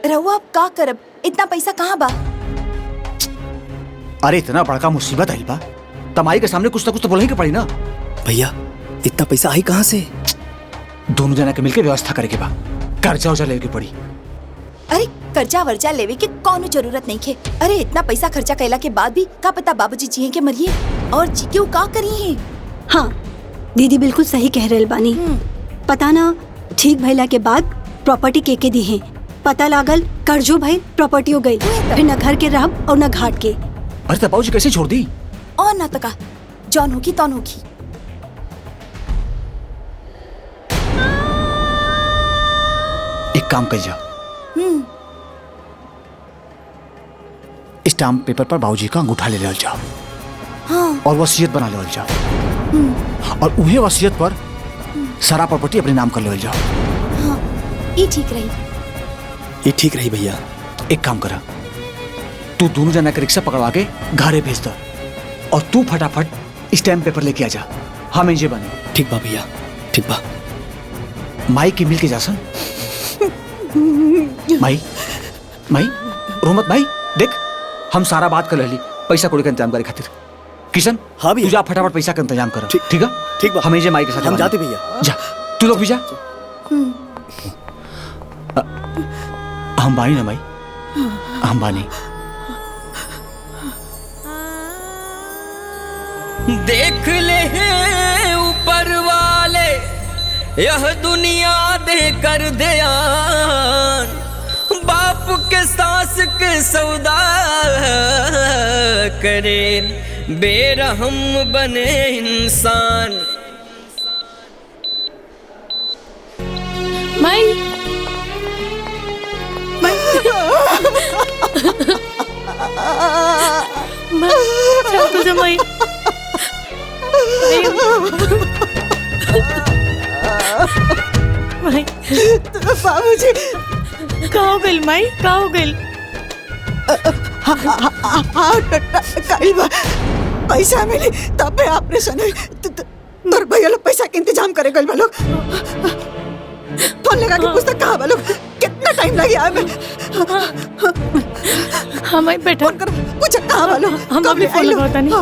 रहुआ अब का करब? इतना पैसा कहाँ बा? अरे इतना बड़का मुसीबत आई बा, तमाई के सामने कुछ ना कुछ तो बोलना ही के पड़ी ना। भैया इतना पैसा आई कहाँ से? दोनों जना के मिलकर व्यवस्था करे के बा, कर्जा वर्जा लेके पड़ी। अरे कर्जा वर्जा लेवे के कौनो जरूरत नहीं खे। अरे इतना पैसा खर्चा कैला के बाद भी का पता बाबूजी जिए के मरिए और जी के का करी है। हाँ दीदी बिल्कुल सही कह रहे बानी। पता ना ठीक भइला के बाद प्रॉपर्टी के दी है, पता लागल कर्जो भइल, प्रॉपर्टी हो गई, फिर न घर के रहब और न घाट के। अरे तब बाबूजी कैसे छोड़ दी? और ना तका जौन होगी तौन होगी। एक काम कर जा, स्टाम्प पेपर पर बाबूजी का अंगूठा ले जाओ। हाँ। और वसीयत बना ले जाओ, और उन्हें वसीयत पर सारा प्रॉपर्टी अपने नाम कर ले जाओ। हाँ, ये ठीक रही। ये ठीक रही भैया। एक काम करा, तू दोनों जना के रिक्शा पकड़वा के घरे भेज दो, और तू फटाफट स्टैम्प पेपर लेके आ जा। हम इंजे बने। ठीक बा भैया, ठीक बा। माई के मिल के जा सन। माई रोमत भाई देख, हम सारा बात कर ली, पैसा कौड़ी का इंतजाम करे खातिर। किशन हाँ भैया, तू जा फटाफट पैसा का इंतजाम कर। ठीक है, ठीक बा। हम इंजे माई के साथ हम जाते भैया। जा तू लोग भी जा। हम बानी ना माई, हम बानी। देख ले ऊपर वाले यह दुनिया दे कर दयान, बाप के सास के सौदा करे, बेरहम बने इंसान। शांत हो जा माई। माई बाबूजी कहाँ हो गइल माई, कहाँ हो गइल? हाँ कई बार पैसा मिली तब पे ऑपरेशन हुई। तोर भैया लोग पैसा के इंतजाम करे गइल बा लोग। फोन लगा के पूछता कहाँ बा लोग, कितना टाइम लगे आए में। हाँ माई बैठा फोन कर पूछ कहाँ बा लोग। हम अभी फोन लगाता नहीं।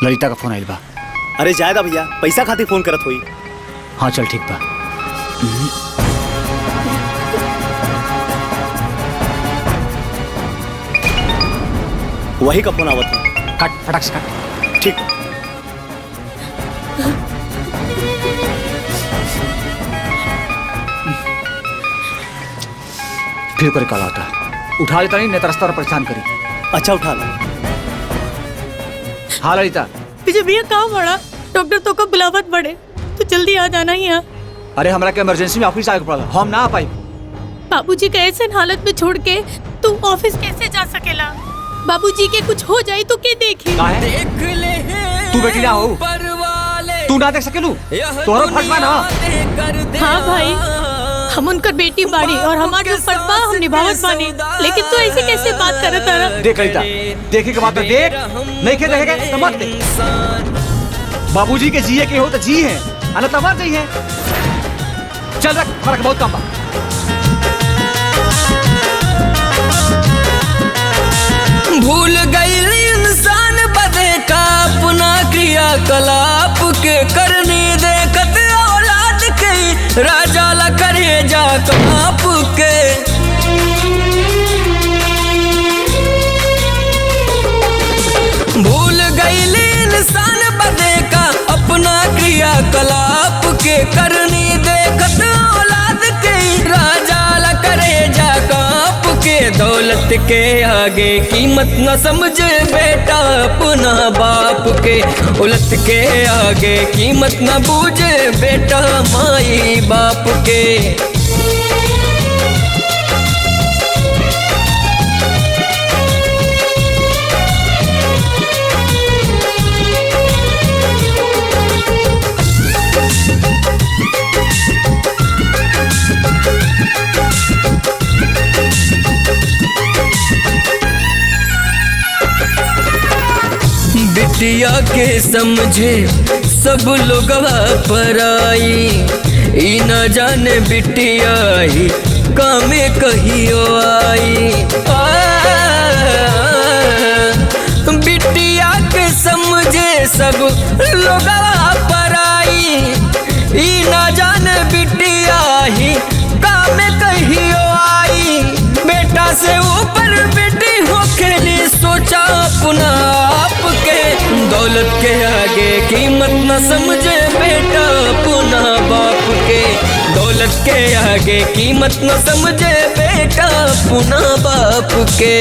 ललिता का फोन आइल बा। अरे जायदा भैया पैसा खातिर फोन करत होई। हाँ चल ठीक बा। वही का फोन आवत है। कट फटाक से कट। ठीक। फिर करे कॉल आता। उठा लेता नहीं तो रास्ता परेशान करी। अच्छा उठा लो। हाँ ललिता। पीछे भैया कहाँ पड़ा? डॉक्टर तो कब बुलावत पड़े, तो जल्दी आ जाना ही यहाँ। अरे हमरा के इमरजेंसी में ऑफिस आए पड़ा, हम ना आ पाई। बाबूजी के ऐसे हालत में छोड़ के तू ऑफिस कैसे जा सकेला? बाबूजी के कुछ हो जाए तो क्या देखे? तू बेटी ना हो, तू ना देख सकेलू, तोहरा फर्ज बा ना। हाँ भाई, हम उनकर बेटी बाड़ी और हमारे जो फर्ज बा हम निभावत बानी, लेकिन तू ऐसे कैसे बात करत तारा? देख ललिता, देखे के बाद में देख, नहीं के देखेगा तो मत देख। बाबूजी के जिए के हो तो जी है, अना तो मर जाइए। चल रख, फर्क बहुत कम बा। भूल गई इंसान बदे का अपना क्रियाकलाप के करने देखत औलाद के राजा ला करे जा काप के। भूल गई इंसान बदे का अपना क्रियाकलाप के करने देखत औलाद के राजा ला करे जा काप के। दौलत के आगे कीमत न समझे बेटा अपना बाप के, उलट के आगे कीमत न बूझे बेटा माई बाप के। बिटिया के समझे सब लोग पराई, ई न जाने बिटिया ही कामे कहियो आई। बिटिया के समझे सब लोग पराई, ई न जाने बिटिया ही कामे कहियो आई। बेटा से ऊपर बेटी होके सोचा अपना आप के, दौलत के आगे कीमत न समझे बेटा अपना बाप के। दौलत के आगे कीमत न समझे बेटा अपना बाप के।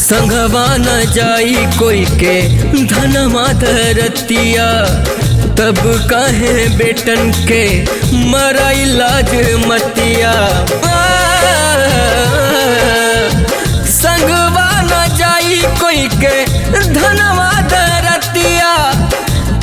संगवा न जाई कोई के धनमा धरतिया, तब काहे बेटन के मराई लाज मतिया। संगवा न जाई कोई के धनमा धरतिया,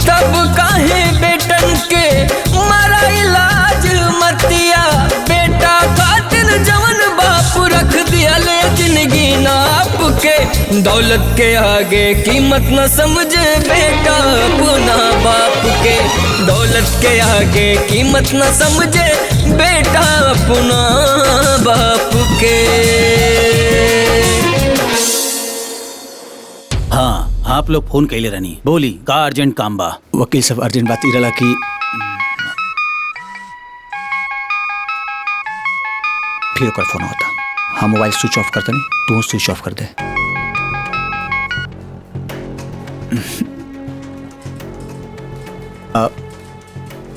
तब काहे बेटन के मराई लाज मतिया। बेटा खातिर जवन बाप रख दिया ले जिंदगी नाप के, दौलत के आगे कीमत न समझे बेटा अपना बाप के। दौलत के आगे कीमत न समझे बेटा अपना बाप के। हाँ, आप लोग फोन कैले रहनी, बोली का अर्जेंट काम बा? वकील साहब अर्जेंट बात इरला की फिर ओकर फोन होता। हाँ मोबाइल स्विच ऑफ करता नहीं, तू स्विच ऑफ कर दे।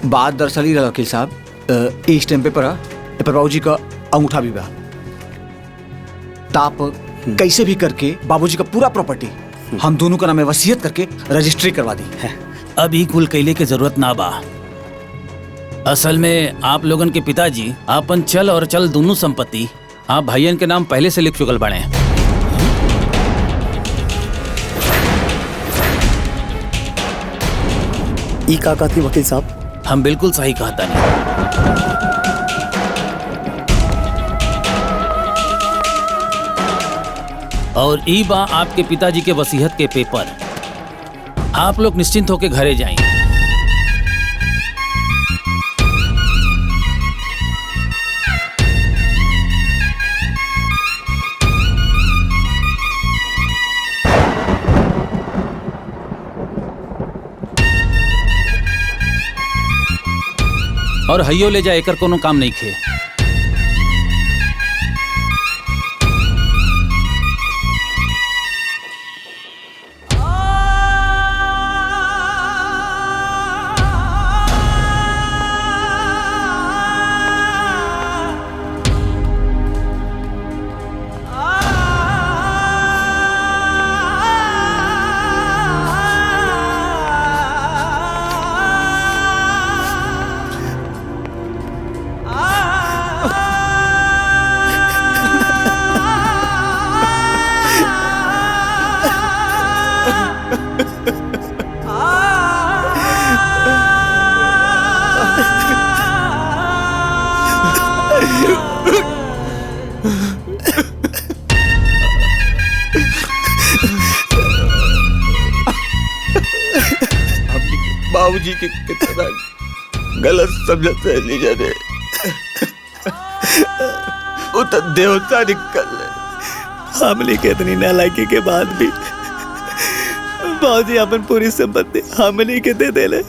बात दरअसल ही रहा वकील साहब, इस टाइम पे पर बाबूजी का अंगूठा भी बा। ताप कैसे भी करके बाबूजी का पूरा प्रॉपर्टी हम दोनों का नाम वसीयत करके रजिस्ट्री करवा दी है। अभी कुल कैले के जरूरत ना बा। असल में आप लोगन के पिताजी आपन चल और चल दोनों संपत्ति आप भाइयन के नाम पहले से लिख चुकल बने। ई का कहती वकील साहब? हम बिल्कुल सही कहता नहीं। और ई बा आपके पिताजी के वसीयत के पेपर। आप लोग निश्चिंत होकर घरे जाएं। और हइयो ले जा, एकर कोनो काम नहीं खे। बाबूजी के कितना गलत समझत है लीजा ने। वो तो देवता निकल हमली के इतनी नालायकी के बाद भी बाबूजी अपन पूरी संपत्ति हमली के दे देले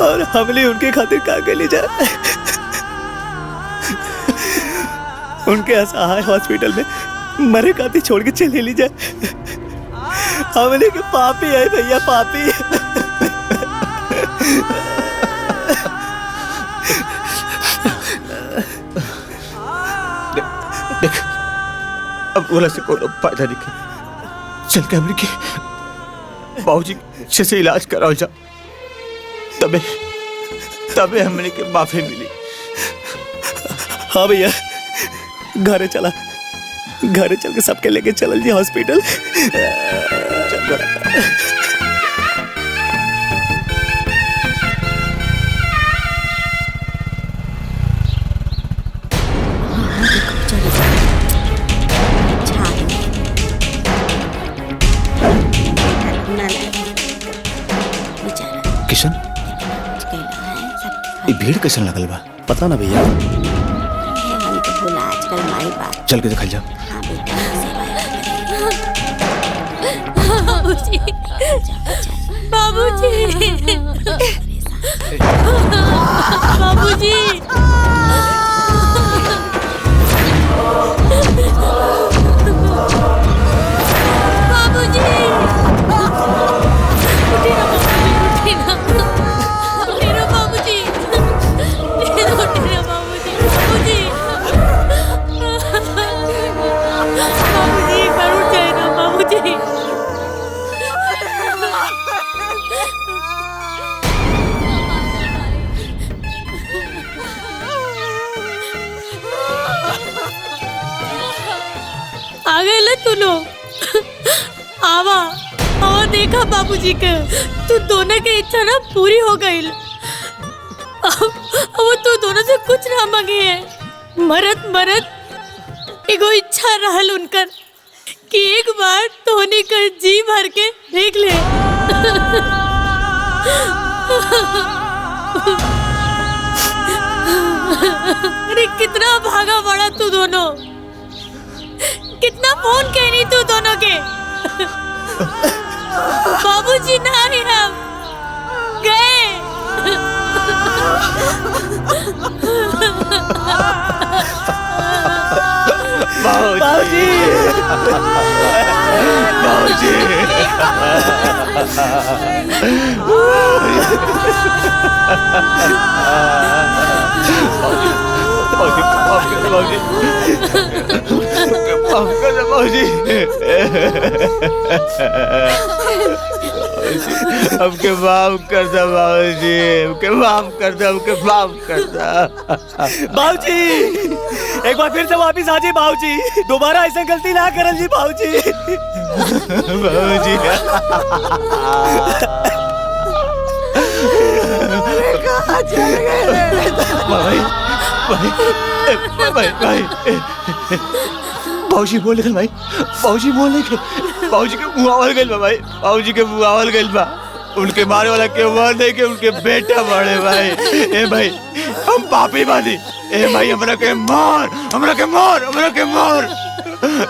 और हमली उनके खातिर का के ले जाए। उनके असहाय हॉस्पिटल में मरे खातिर छोड़ के चले ली जाए। हमले के पापी है भैया, पापी। देख अब बोला से कोनो फायदा नहीं। चल के हमने के बाबूजी अच्छे से इलाज कराओ जा, तबे तबे हमने के माफी मिली। हाँ भैया, घरे चला, घरे चल के सबके लेके चल जी हॉस्पिटल। किशन, ये भीड़ कैसन लगल बा? पता ना भैया। चल के दिखा जा। बाबूजी, बाबूजी, बाबूजी, आ गए ले तू लोग। आवा आवा, देखा बाबूजी के तू दोनों के इच्छा ना पूरी हो गई। अब तू दोनों से कुछ ना मांगे है। मरद मरद एगो इच्छा रहल उनकर कि एक बार तोहनी कर जी भर के देख ले। अरे कितना भागा पड़ा तू दोनों, कितना फोन कहनी तू दोनों के। बाबूजी ना ही हम गए। हमके माफ कर दो बाबूजी, हमके माफ कर दो, हमके माफ कर दो। बाबूजी एक बार फिर से वापिस आ जाइए बाबूजी, दोबारा ऐसा गलती ना करल जी बाबूजी। बाबूजी बाबूजी बोल गए भाई, बाबूजी बोल गए, बाबूजी के मुँह आवल गए भाई, बाबूजी के मुँह आवल गए बा। उनके मारे वाला के मर नहीं के उनके बेटा बड़े भाई। ए भाई हम पापी बानी, ए भाई हमरा के मार, हमरा के मार, हमरा के मार।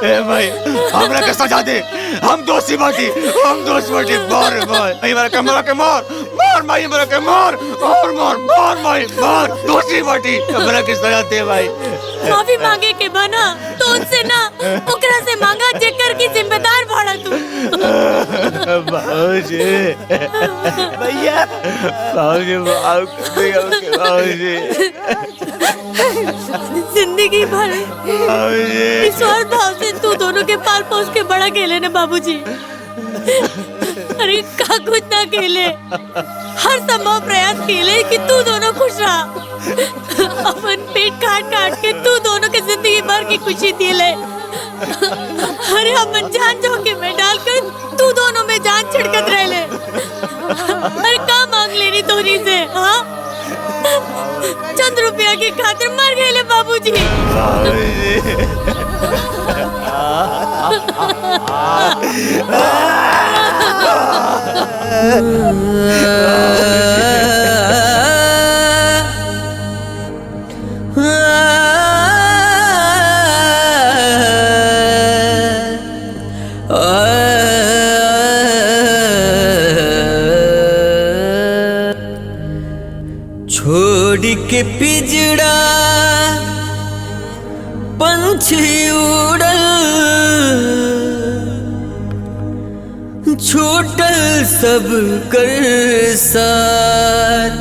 ए भाई हमरा के सजा दे, हम दोषी बाटी, हम दोषी बाटी। मार मार हमरा के मार, मार भाई हमरा के मार, और मार मार भाई मार, दोषी बाटी हमरा के सजा दे भाई। माफी मांगे के बना तो उनसे ना ओकरा से मांगा जेकर की जिम्मेदार भाड़ा तू। बाबूजी भैया, बाबूजी माफ कर देगा बाबूजी। जिंदगी भर ईश्वर भाव से तू दोनों के पाल पोस के बड़ा खेले ना बाबूजी। अरे का कुछ ना खेले, हर संभव प्रयास खेले कि तू दोनों खुश रहा। अपन पेट काट काट के तू दोनों के जिंदगी भर की खुशी दिले। अरे अपन जान जोखिम में डालकर तू दोनों में जान छिड़कत रह ले। अरे का मांग लेनी तोरी से, हाँ? चंद रुपया की खातिर मर गए ले बाबूजी। छोड़ के पिजड़ा पंछी उड़ल, छूटल सब कर साथ।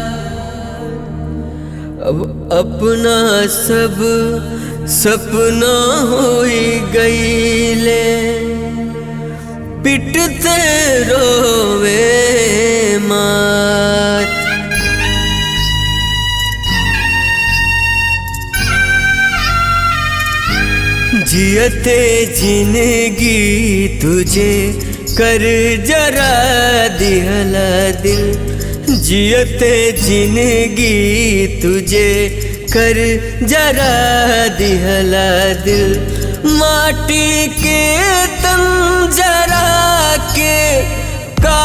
अब अपना सब सपना होई गईले, पिटते रोवे मात। जियते जिंदगी तुझे कर जरा दिहला दिल, जियते जिंदगी तुझे कर जरा दिहला दिल। माटी के तन जरा के का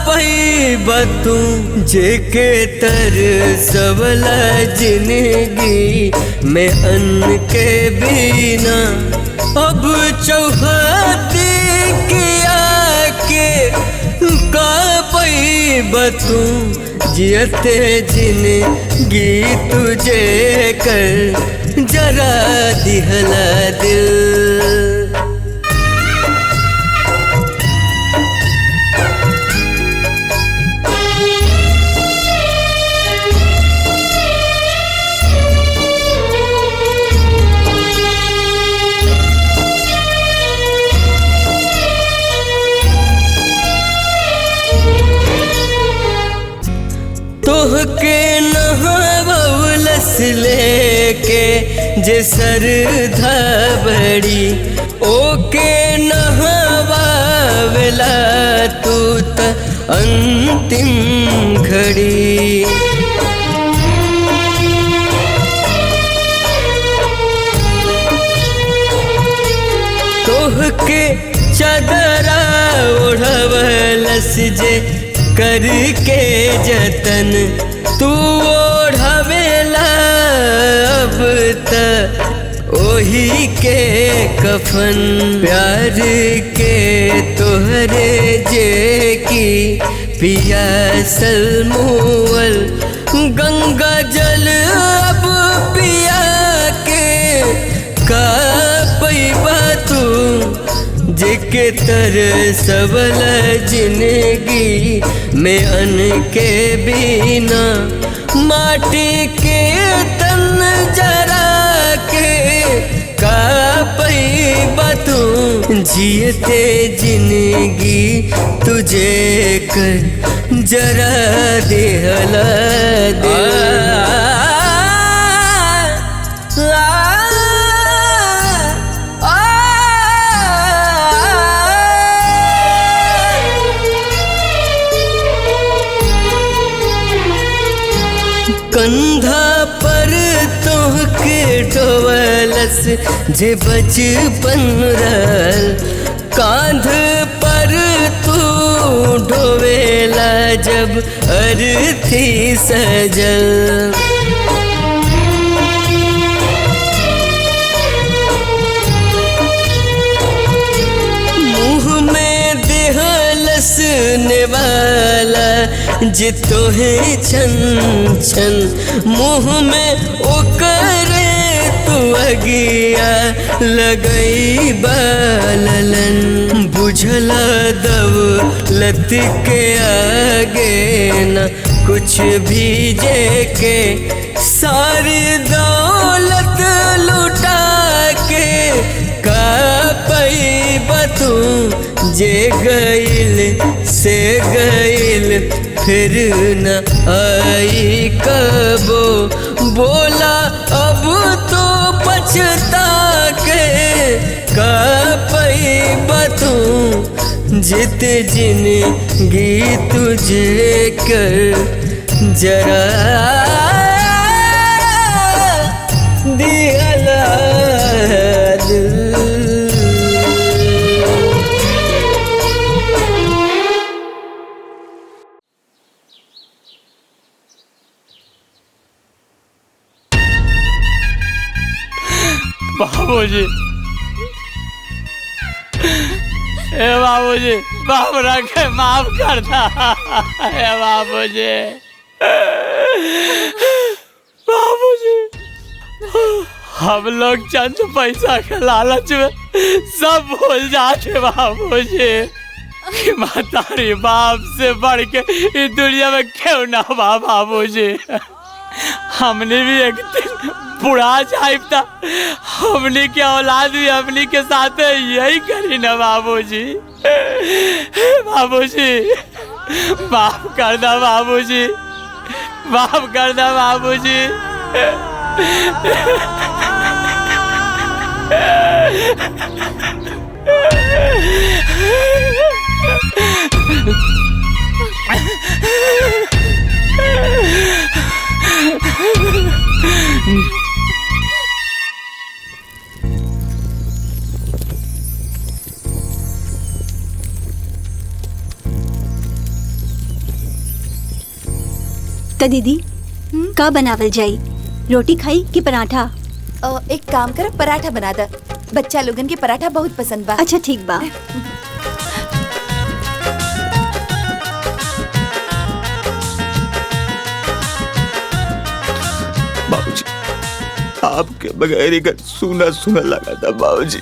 पैबतू जेके तर सबला जिंदगी में अन्न के बिना। अब चौहदी किया के का पैबतू जियते जिंदगी तुझे कर जरा दिहला दिल। तोहके नहावलस लेके जे सरधा बड़ी, ओके नहावेला तू त अंतिम घड़ी। तोहके चादरा ओढ़वलस जे करके जतन, तू ओढ़वेला अब त ओही के कफन। प्यार के तोहरे जे की पियासल मुअल, गंगा जल अब पिया के का पैबा तू जेके तरसवल जिंदगी में अन्न के बिना माटी के तन जरा के का पैबा तू जियते जिंदगी तुझे कर जरा देहला दे कंधा पर तोहके ढोवलस जे बचपन रहल कांध पर तू ढोवेला जब अर्थी सजल मुँह में देहलस नेवाला जे तोहे छन छन मुँह में ओकरे तू अगिया लगई बालन बुझला दौलत के आगे न कुछ भी जेके सारी दौलत लुटा के का पैबा तू जे गइल से गइल फिर न आई कबो बोला अब तो पछता के का पैबा तू जित जिंदगी तुझे कर जरा दिहला दिल बाबूजी ए बाबूजी बाप रखे माफ करता ए बाबूजी बाबूजी हम लोग चंद पैसा के लालच में सब भूल जाते बाबूजी कि महतारी बाप से बढ़ के इस दुनिया में क्यों ना बा बाबूजी हमने भी एक दिन बुढ़ा जाइब था हमने के औलाद भी हमने के साथ यही करी ना बाबूजी बाबूजी माफ कर दो बाबूजी माफ कर दो बाबूजी तो दीदी का बनावल जाई रोटी खाई कि पराठा एक काम कर पराठा बना दे बच्चा लोगन के पराठा बहुत पसंद बा अच्छा ठीक बा बाबूजी आपके बगैर ही घर सूना सूना लगा था बाबूजी